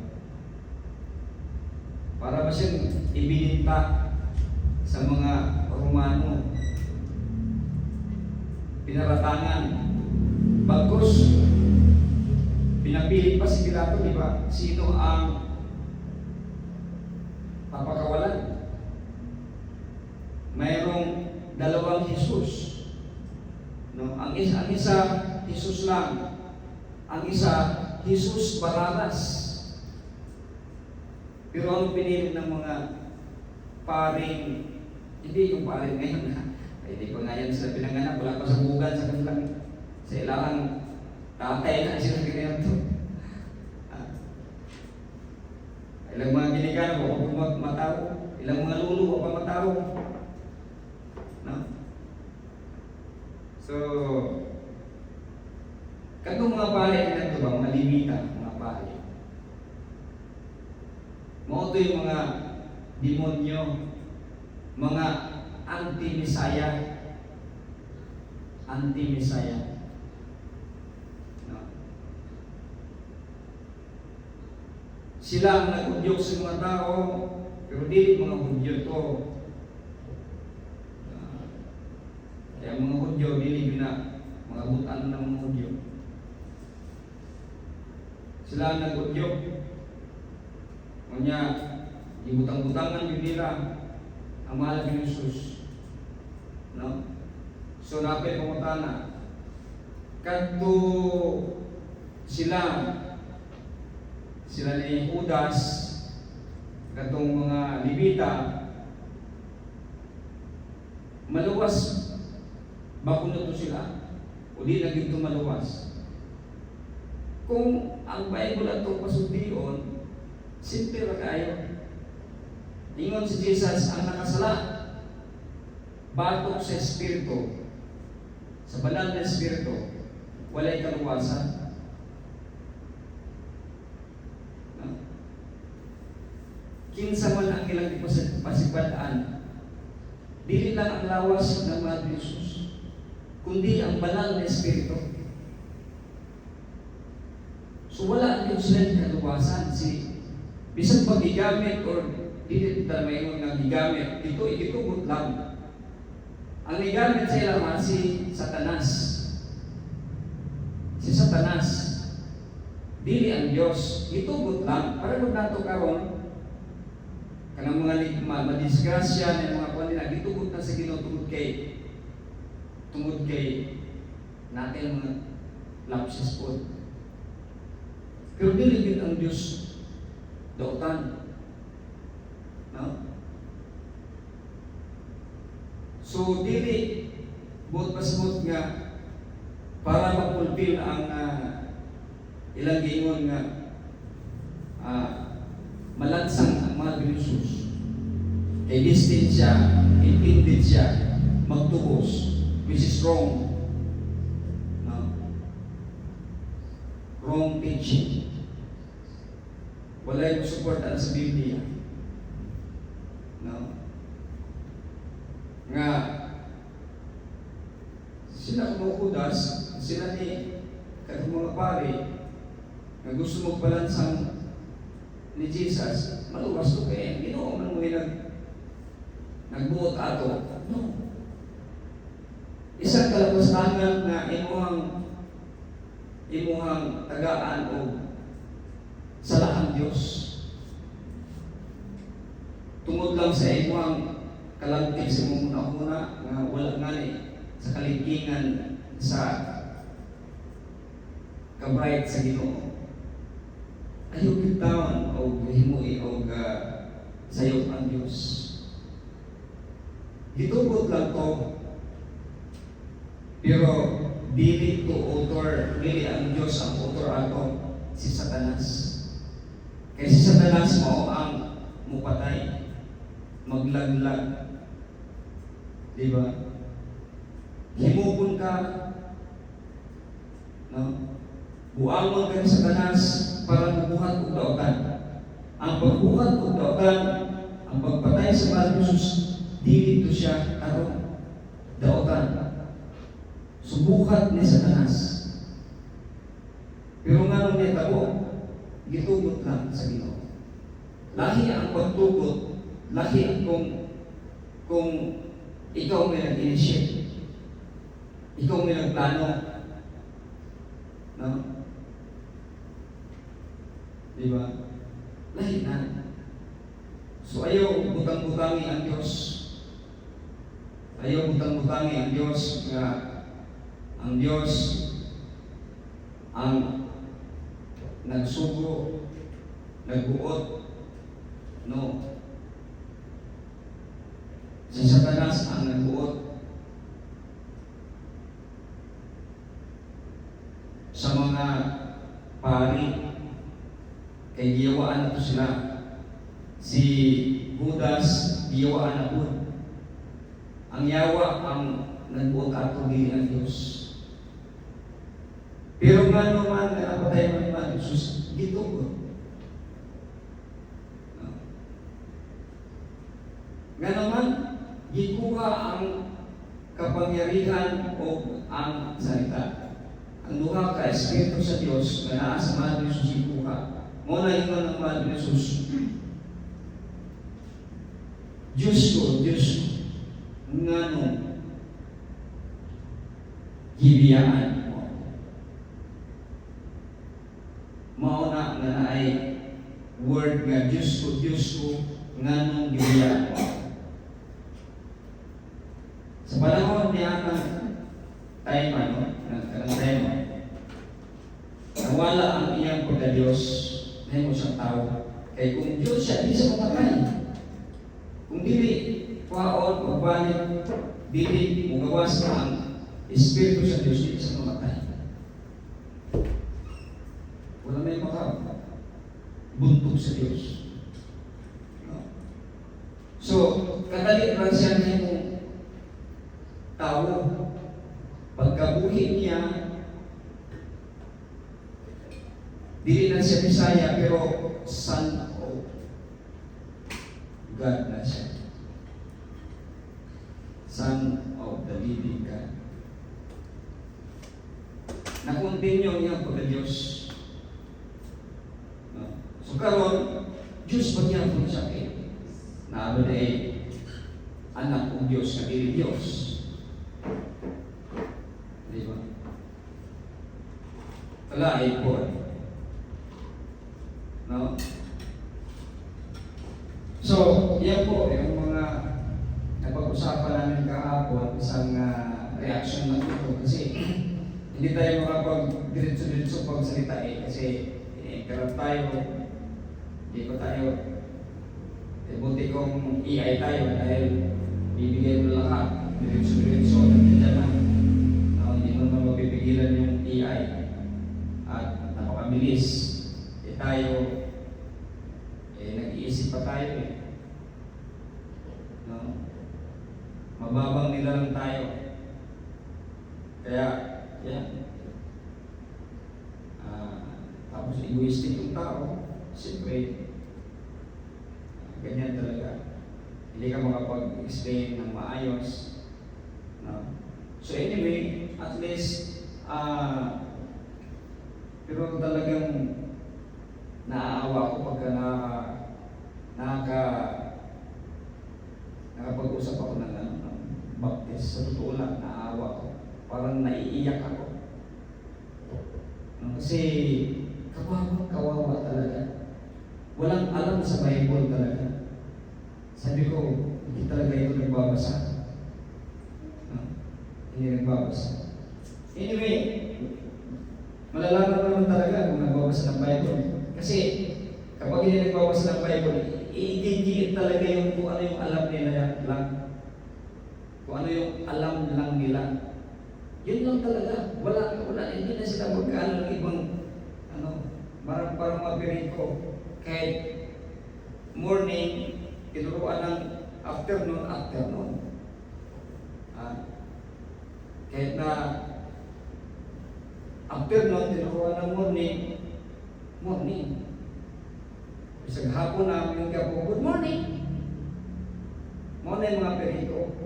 Para ba siyang ibininta sa mga Romano? Pinaratangan. Bagkus, pinapilit pa si Pilato, di ba? Sino ang papakawalan? Mayroong dalawang Jesus. No? Ang isa Jesus lang. Ang isa Jesus Barabbas. Pero ang pinili ng mga paring, hindi yung paring ngayon na, hindi pa ngayon sila pinanganak, wala pa sa bugan sa kanilang, sa ilang tatay na sila ganyan to. Ilang mga ginigano o matao, ilang mga lulu o pamatao. No? So, katong mga pali na ito ba, mga limita, mga pali. Mga ito yung mga demonyo, mga anti-misaya. Anti-misaya. No? Sila ang nag-udyok sa mga tao, pero di mga Hudyo to. Kaya mga Hudyo, dili na mga hutan ng mga Hudyo. Sila ang nag-udyok. Kanya, ibutang-butangan yun nila ang mahal ng Jesus. No? So, napay pangutana. Kadto sila ni Judas, katong mga Levita, maluwas ba kung to sila? O di na gito maluwas? Kung ang Bible ato pasultiyon, simple ra kayo. Ingon si Jesus ang nakasala, batok sa Espiritu, sa banal na Espiritu, walay kaluwasan. No? Kinsa man ang ilang pasibadaan, dili lang ang lawas ng mga Jesus, kundi ang banal na Espiritu. So wala ang sila kaluwasan. Bisan pag gigamit or dili ta mayon nga gigamit, ito itugot lang. Ang gigamit sa ilang si Satanas. Si Satanas. Dili ang Dios, itugot lang para gud nato karon kanang mga madisgrasya ng mga kuan nila gitugot na sa Ginoo tungod kay natin mga lapses po. Pero dili gid ang Dios dautan. No? So dili buot pasabot nga para mapulpil ang ilang giingon nga malansang ang mga Jesus. Kay distinct siya, intended siya, magtubos, which is wrong. No? Wrong teaching. Wala yung support sa Biblia. No? Nga sila mga Judas, sila ni katong mga pari nga gusto magpalansang ni Jesus, maluwas to kaya Ginoo man mo nagbuot ato. No. Isang kalabastangan na imuhang tagaan o salaang Dios. Tungod lang sa imuhang kalagtig sa imong una nga wala nga sa kaligtingan sa kabayad sa Ginoo. Ayaw kitawan o himui o sayop ang Diyos. Gitugot lang to, pero dili to author, dili ang Diyos ang author ato, si Satanas. Kaya si Satanas mo ang mupatay, maglaglag. Diba? Himupon ka, no? Buangon ka sa Satanas para mabuhat og daotan. Ang pagbuhat og daotan, ang pagpatay sa mga Jesus, dili to siya aron daotan. Subukat ni Satanas. Pero nga nung nitabo, gitugot lang sa Ginoo. Lahi ang pagtugot, lahi kung ikaw may nag-initiate, ikaw may nagplano. No? Diba? Lahi na. So ayaw butang-butangi ang Diyos. Ayaw butang-butangi ang Diyos nga ang Diyos ang nagsugo, nagbuot, no? Si Satanas ang nagbuot sa mga pari. Kay giyawaan na to sila si Judas giyawaan na po. Ang yawa ang nagbuot ato dili ang Dios. Pero nga naman nga napatay man man Jesus dito ko. Nga naman gikuha ang kapangyarihan o ang salita. Ang duha ka espiritu sa Dios nga naa sa mahal ni Jesus gikuha. Mo na ingon ang mahal ni Jesus. Diyos ko, nga nung gibiyaan mo. Mauna nga na ay word nga Diyos ko, nga nung gibiyaan mo. Sa panahon niya ng time, nawala ang iyang pagka-Diyos na mo siyang tao. Kaya kung Diyos siya, di siya mamatay. Kung dili, paon, pagbalik, dili, mugawas na ang Espiritu sa Diyos, di siya mamatay. Wala may buntog sa Diyos. No? So, kadali lang siya ng tao. Pagkabuhi niya, dili na siya Bisaya, pero Son of God na siya. Son of the living God. Na-continue niya pagka-Diyos. No? So karon, Diyos ba niya kung siya kayo? Na ay anak ng Diyos na dili Diyos. Di ba? Wala ay po. No? So, yan po, yung mga napag-usapan namin kahapon, isang reaction lang ito kasi hindi tayo makapag-diretso-diretso pagsalita kasi karap tayo, hindi pa tayo, buti kong AI tayo dahil bibigay mo lahat, diretso-diretso, nandiyan na. Hindi mo naman mapipigilan yung AI at napakabilis. Tayo, nag-iisip pa tayo . No? Mababang nila lang tayo. Kaya, yan. Tapos egoistic yung tao. Siyempre, ganyan talaga. Hindi ka makapag-explain ng maayos. No? So anyway, at least, pero talagang naaawa ko pagka nakapag-usap ako ng baptist. Sa totoo lang, naaawa ko. Parang naiiyak ako. Kasi kawawa talaga. Walang alam sa Bible talaga. Sabi ko, hindi talaga ito nagbabasa. Hindi nagbabasa. Anyway, malalaman naman talaga kung nagbabasa ng Bible. Kasi kapag hindi nagbabasa ng Bible, i-engage talaga yung kung ano yung alam nila lang. Kung ano yung alam lang nila. Yun lang talaga. Wala, hindi na sila magkaano ng ibang, parang mapirin ko. Kahit morning, tinuruan ng afternoon. Kahit na afternoon, tinuruan ng morning. Isang hapon na yung kapo, good morning. Morning mga perito,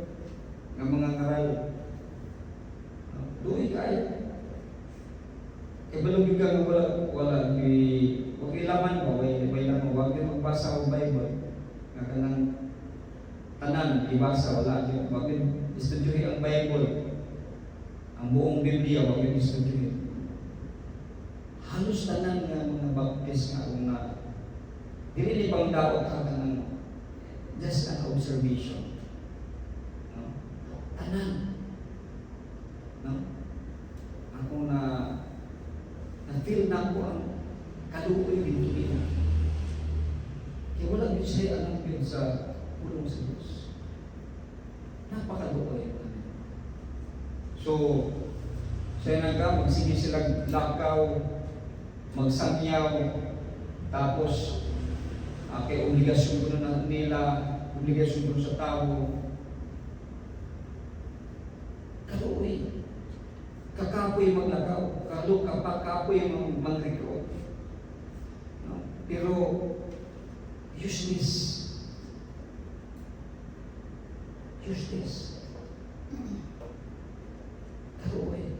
ng mga ngaral. Duwi kayo. Balong ka wala huwag ilaman mo, huwag yung magbasa ng Bible. Nga ka ng tanan, ibasa, wala. Huwag yung estudyuhin ang Bible. Ang buong Biblia, huwag yung estudyuhin. Halos tanan nga mga baptist nga kung hindi pang dapat ka ng just an observation. No? Tanan. No? Ako na-feel na ko ang kaluoy dito nila. Kaya wala din siya alam yun sa pulong sa Diyos. Napakaluoy. So, siya magsige silang lakaw, magsangyaw, tapos kay obligasyon ko na nila, obligasyon ko sa tao. Kaluoy. Kakapoy maglakaw, kapoy mag-recruit. No? Pero useless. Useless. Kaluoy.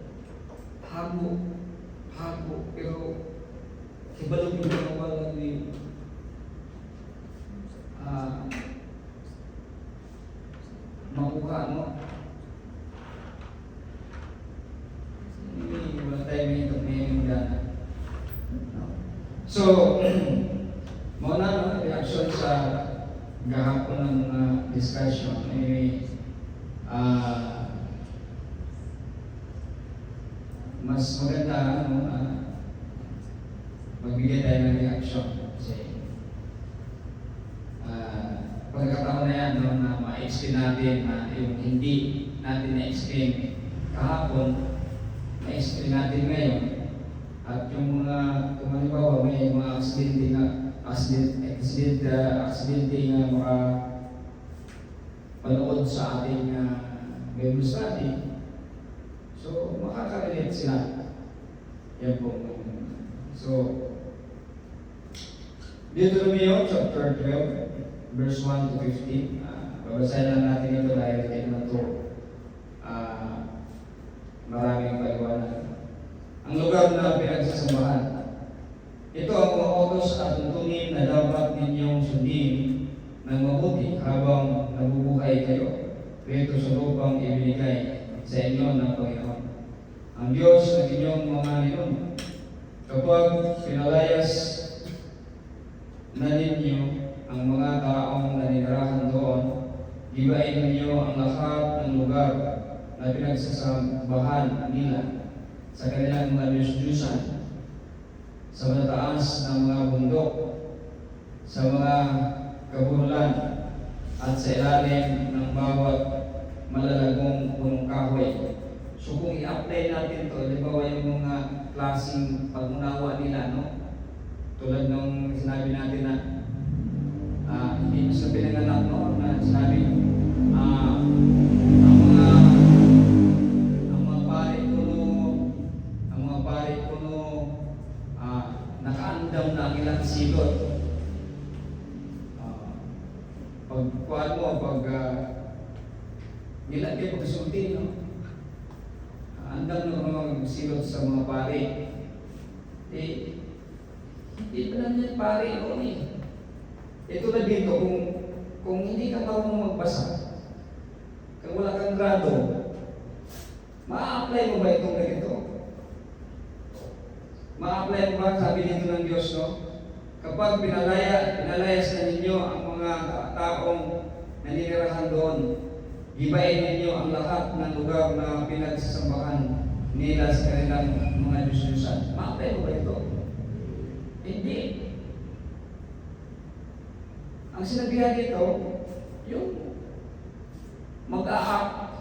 Hago, pero kibalog yung nawalan ni makuha, no? Wala tayo may ngayon gana. So, muna no, reaction sa gahapon ng discussion. Anyway, mas maganda magbigay tayo ng reaction kasi pagkakataon na yan na ma-explain natin na yung hindi natin na-explain kahapon, ma-explain natin ngayon. At yung mga, kung halimbawa may mga aksidente nga panood sa ating Bible study, so makaka-relate sila. Yan po. So, Deuteronomy chapter 12, verse 1 to 15. Babasahin lang natin ito dahil hindi na ito maraming paliwanag. Ang lugar na pinagsasambahan. Ito ang mga utos at tuntunin na dapat ninyong sundin ng mabuti habang nabubuhay kayo rito sa lupang ibinigay sa inyo ng Panginoon. Ang Diyos na inyong mga ninuno. Kapag pinalayas na ninyo ang mga taong naninirahan doon, gibain ninyo ang lahat ng lugar na pinagsasambahan nila sa kanilang mga Diyos-Diyusan, sa matataas ng mga bundok, sa mga kaburulan, at sa ilalim ng bawat malalagong punong kahoy. So kung i-apply natin ito, halimbawa yung mga klaseng pag-unawa nila, no? Tulad nung sinabi natin na hindi sa pinanganak, no? Na sinabi, ang mga pare kuno nakaandam na ang ilang silot. Pag nilagay pagkasulti, no? Andam na mga silot sa mga pare. Hindi pa lang yan pare noon eh. Ito na dito, kung hindi ka marunong magbasa, kung wala kang grado, ma-apply mo ba itong ganito? Ma-apply mo ba, sabi dito ng Diyos, no? Kapag pinalayas na ninyo ang mga taong naninirahan doon, gibain ninyo ang lahat ng lugar na pinagsasambahan nila sa kanilang mga Diyos-Diyusan. Ma-apply mo ba ito? Hindi. Ang sinabihan dito, yung mag-aak,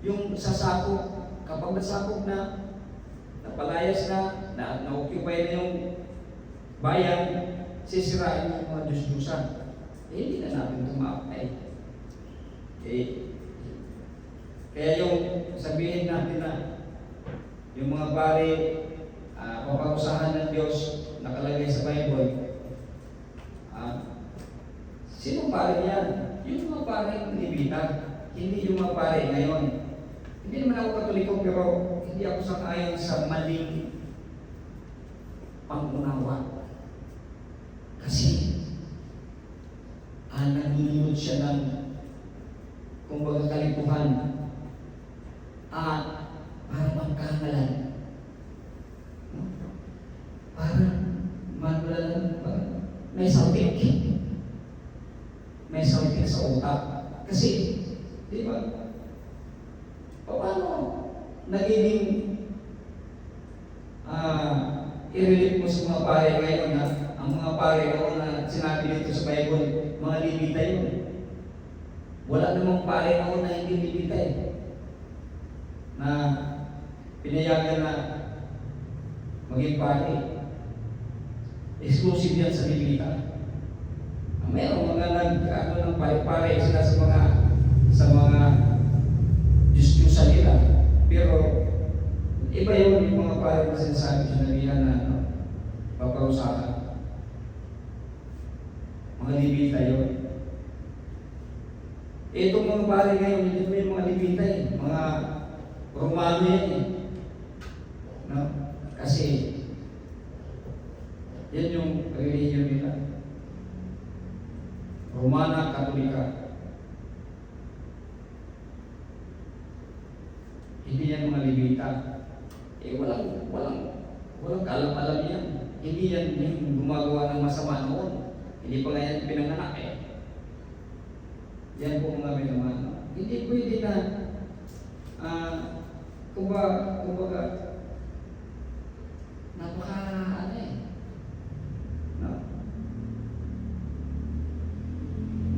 yung sasakop, kapag nasakop na, napalayas na na-occupy na yung bayan, sisirain yung mga Diyos-Diyusan. Hindi na natin tumapay. Kaya yung sabihin natin na yung mga pare, papag-usahan ng Diyos, nakalagay sa Bible, sino pare yan? Yung mga pare ng Levita, hindi yung mga pare ngayon. Hindi naman ako Katoliko, pero hindi ako sang-ayon sa maling pangunawa. Kasi, nagdulot siya ng kumbaga kalipuhan at parang kahangalan. Parang may saltik. May saltik sa utak. Kasi, di ba? Paano nagiging i-relate mo sa mga pare ngayon na ang mga pare noon na sinabi dito sa Bible, mga Levita yun. Wala namang pare noon na hindi Levita na pinayagan na maging pare. Exclusive yan sa Biblia. Mayroong mga ng pare-pare sila sa mga Diyos-Diyusan nila. Pero iba yun yung mga pare na sinasabi sa Nabihan na paparusakan. Mga Levita yun. Itong mga pare ngayon, hindi mo yung mga Levita mga Romano yan No? Kasi yan yung religion nila. Romana Katolika. Hindi yan mga Levita. Walang kaalam-alam yan. Hindi yan yung gumagawa ng masama noon. Hindi pa nga yan pinanganak Yan po mga minamahal. Hindi pwede na kumbaga napaka no?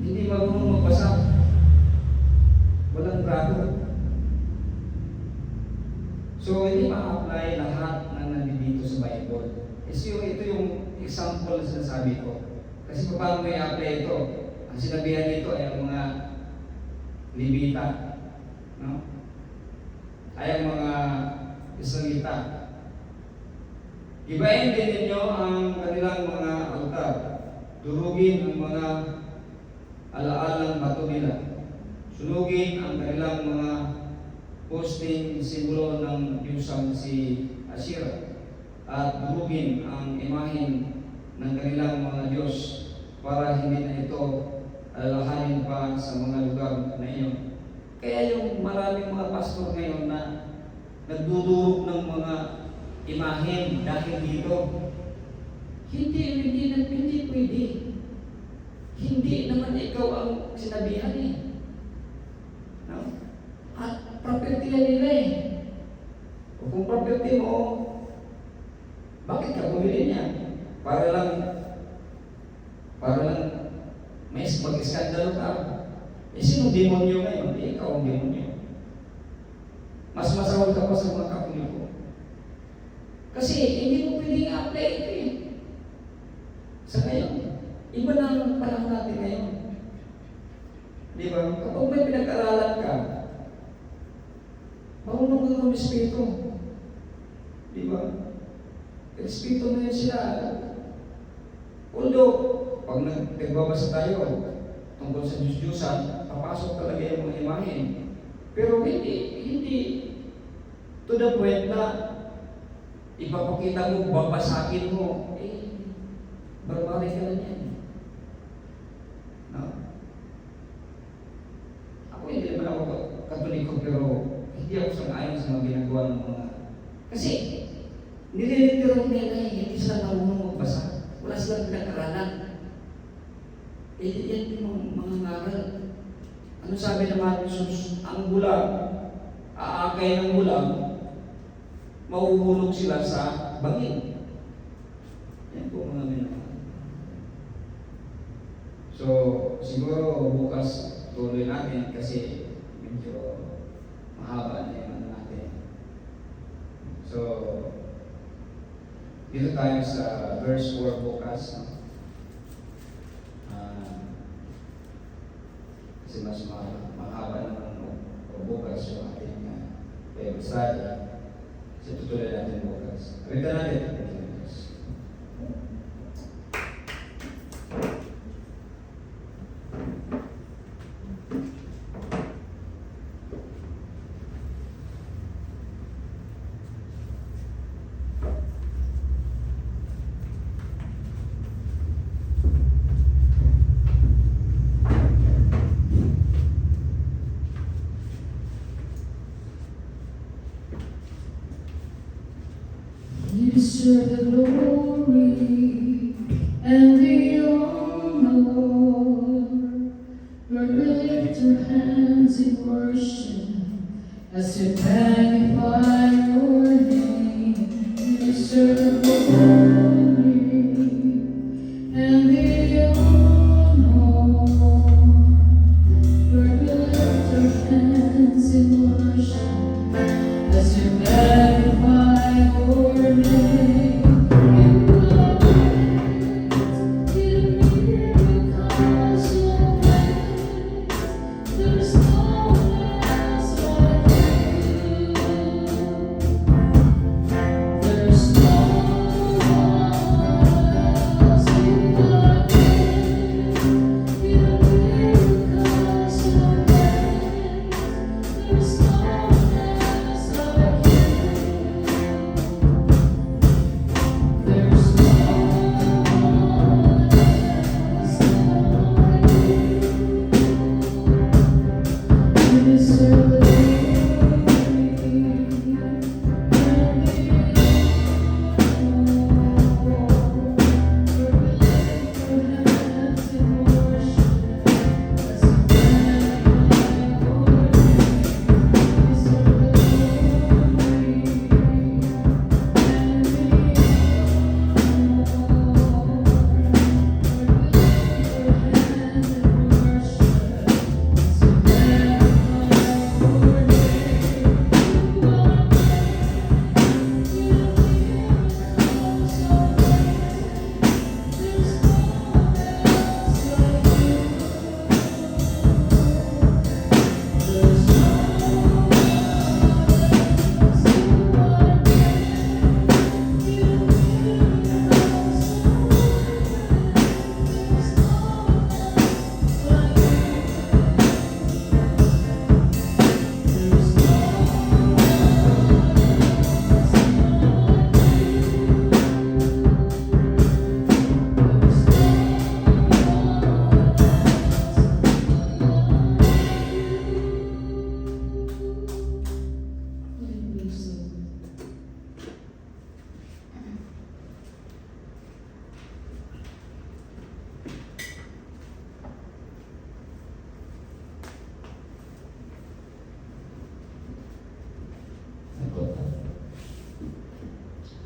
Hindi marunong magbasa. Walang grado. So, hindi ma-apply lahat ng nandito sa Bible. Ito yung example na sinasabi ko. Kasi paano may apply ito? Ang sinabihan dito ay ang mga Levita. No? Ay ang mga Israelita. Ibahin din ninyo ang kanilang mga altar. Durugin ang mga alaalang bato nila. Sunugin ang kanilang mga posting simbolo ng Diyosang si Asherah. At durugin ang imahin ng kanilang mga Diyos para hindi na ito alalahanin pa sa mga lugar na iyon. Kaya yung maraming mga pastor ngayon na nagdudurog ng mga imahen dahil dito, hindi pwede. Hindi naman ikaw ang sinabihan No? At property nila O kung property mo, bakit ka bumili niya? Para lang may mag-iskandalo ka. Sino demonyo ngayon? Ikaw ang demonyo. Mas masawag ka pa sa mga Katoliko. Kasi hindi mo pwedeng apply ito Sa ngayon, iba na ang panahon natin ngayon. Di ba? Kapag may pinag-aralan ka, marunong ka ng respeto. Di ba? Respeto na yun sila. Although, pag nagbabasa tayo tungkol sa Diyos-Diyosan, papasok talaga yung mga imahen. Pero hindi to the point na ipapakita mo, babasakin mo, barbaric ka lang yan. No? Ako hindi naman ako Katoliko, pero hindi ako sang-ayon sa mga ginagawa ng mga... Kasi, nililitiro nila hindi sila marunong magbasa. Wala silang pinag-aralan. Yan yung mga ngaral. Ano sabi naman Jesus? Ang bulag, aakay ng bulag, mauhulog sila sa bangin. Yan po mga minamahal. So, siguro bukas tuloy natin kasi medyo mahaba na yung natin. So, dito tayo sa verse 4 bukas. Kasi mas mahaba naman bukas yung ating Bible study. Kasi tutuloy natin bukas. Halika natin. You deserve the glory and the honor. Lord, we lift our hands in worship as we magnify your name. You deserve the glory and the honor. Lord, we lift our hands in worship as we magnify your name.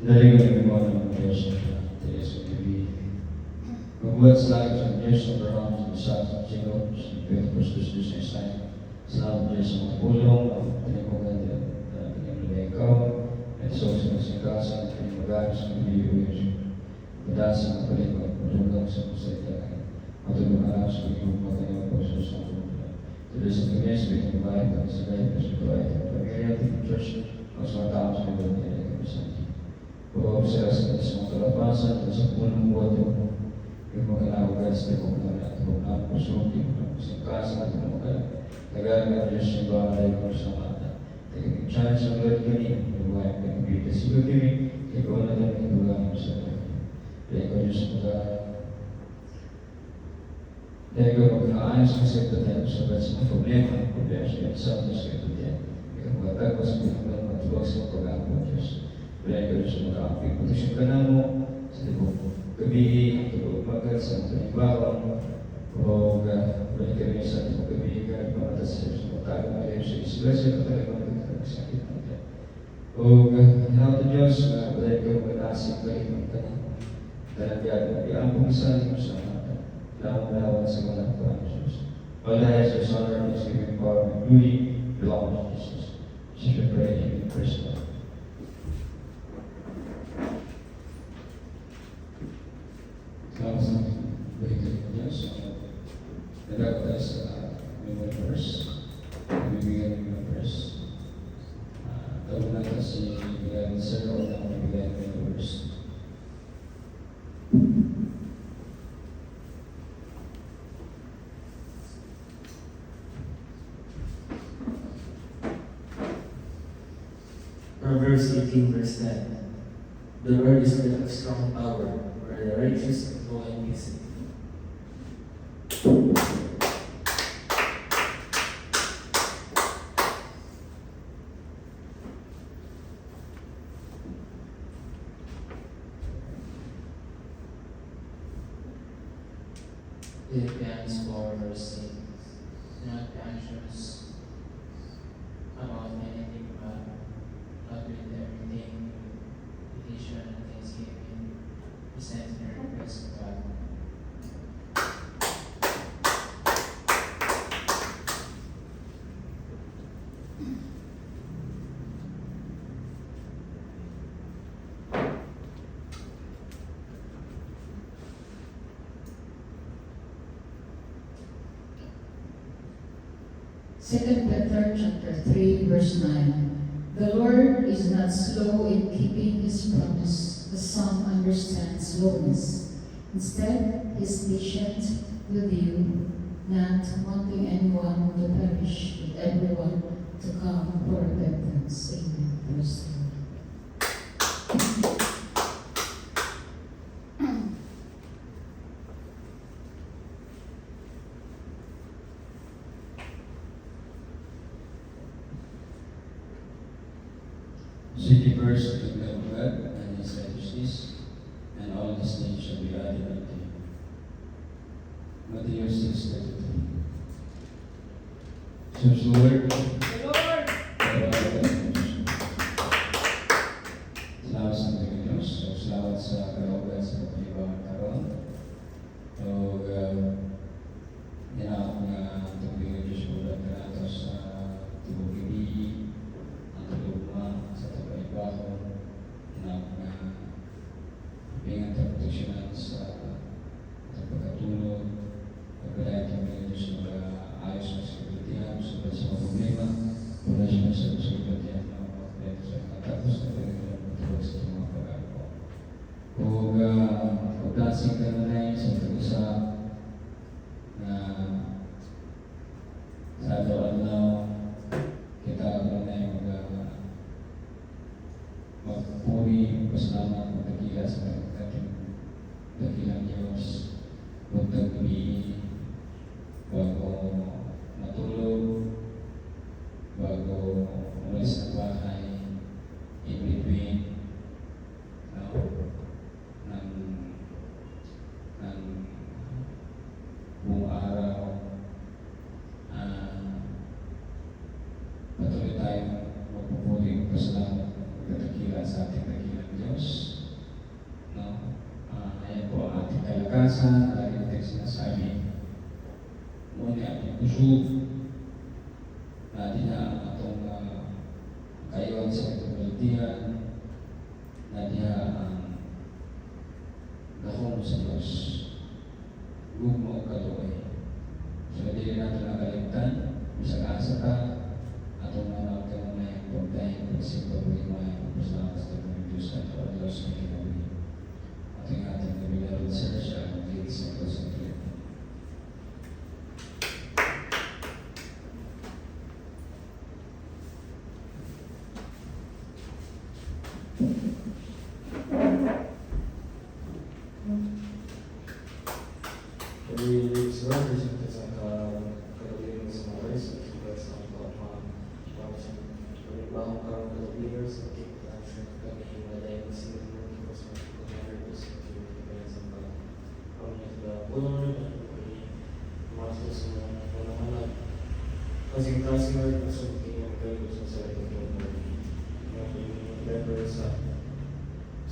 Nalingin mo ng Diyos sa tiis ng gabi. Magbuhat sa langit ng Diyos ng Abraham sa sa Sino, si Pedro Christus Diyos sa Isay. Salamat Diyos sa mga tulong, ang panimugan na pinamulay ikaw, at so sa magsingkasa at pinimagayos ng gabi Padahal sa mga palibag, matulong sa masalita matulong alam sa pagiging magandang pagkakas sa mga tuloy sa kanya sa bilang bahay para sa gaya sa tuloy at pag-area ng church ang sa mga tao sa mga kanya kami sa atin. Puro sa mga kalapasan at sa punong buwan yung mga nawagas na kung at kung napusunti sa kasa at mga nagagamit Diyos yung bahay ko sa mata. Tagaging chance sa Lord kami, yung buhay ng pagkabita sa kami, ikaw na lang yung buhay sa kanya. Kaya ko Diyos mga dahil ko magkaayos kasi ito tayo sa mga problema siya sa Diyos ito tayo. Kaya magkakos ko ng matulog sa pag-aako Diyos. Dahil ko Diyos mag-aapit. Pagkasyon ka na mo sa libong gabi, tulog magal sa mga bawang o balik ka rin sa libong gabi ka pamatas sa Diyos magkakaroon na rin sa Islasya at talagang magkakasakit natin. O hinaw to Diyos, dahil ko mag-asik ka rin ka na. Talagang iampong sa iyo sa mga lawan sa mga Tuhan Yesus. All the highest is honor and giving power and glory belong to Jesus. So we pray in Christ. Salamat sa berikan Diyos. Nagagawa tayo sa memory verse. Bibigyan ng verse. Tawag natin si Bigyan Sir o na bibigyan ng verse. Proverbs 18, verse 10. The Lord is built of strong power, where the righteous go in peace. Philippians 4, verse 8. Do not be anxious about anything, but with everything, petition and thanksgiving, present your request to God. Second Peter chapter 3, verse 9. The Lord is not slow in keeping his promise, as some understand slowness. Instead, he is patient with you, not wanting anyone to perish, but everyone to come for repentance. Amen. Verse 9. Seek ye first the kingdom of God and his righteousness, and all these things shall be added unto you. Matthew 6:33. Search the Lord. Salamat sa mga Diyos. Salamat sa kalooban sa pag-ibang karoon. O hinaak na tubig ng Diyos ulat na nato sa tubog ibig, ang tulugma sa pag-ibang hinaak na pingat ang proteksyonan sa pagkatulog, pagkalayan kami ng Diyos na ayos na sa kapitihan, sa mga problema, wala siya sa kapitihan na mga kapitihan sa katapos na pagkatulog sa mga pag-ako. Kung pagkasing ka na rin sa pag-isa na sa araw-araw, kita ka na yung magpuri, pasalamat, magdakila sa ating dakilang Diyos, magdagmi, bago matulog, bago umalis sa bahay, in between, ng buong araw, patuloy tayong magpupuri, pasalamat, magdakila sa ating dakilang Diyos. kusog na diha atong kayon sa itong baltian na diha ang gahom sa Diyos gugmo kaluoy. So dili natin nakalimtan bisag asa ka atong mga kamay pagdayon pagsimba buhay pagpasalamat sa Diyos at ang Diyos na kinabuhi. Ating beloved Sir siya ang lead sa Diyos at Diyos.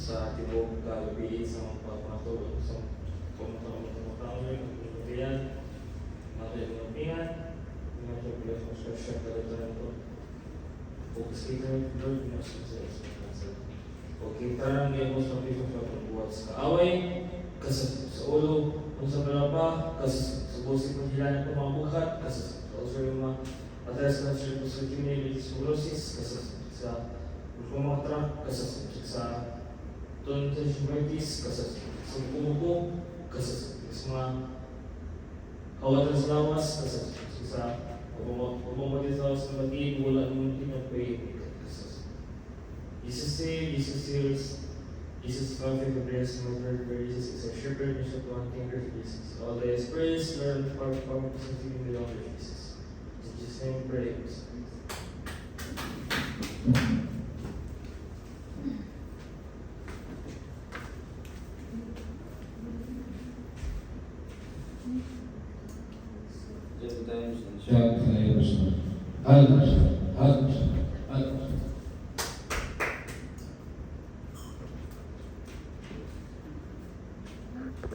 sa tibok kagabi sa mga pagpapatulog sa pagpapatulog kemudian mari mengampingan dengan tugas construction pada itu fokus kita dulu masuk saya oke tarang dia mau sampai buat kaaway kasi sa ulo kung sa berapa kasi sa bosi paghilan ko mabuhat kasi sa yung mga address na siya sa kimili sclerosis kasi sa pagmamatra kasi sa tonsillitis kasi sa kubo kasi sa mga kawatan sa lawas kasi sa pagmamatis sa lawas na magiging wala naman pinapay kasi Jesus heals, Jesus perfect the best mother, Jesus is a shepherd, you should want to Jesus. All the praise, learn part of something in the Lord Jesus. In Jesus' name, praise. Siya ang Diyos. Hallelujah. Hallelujah.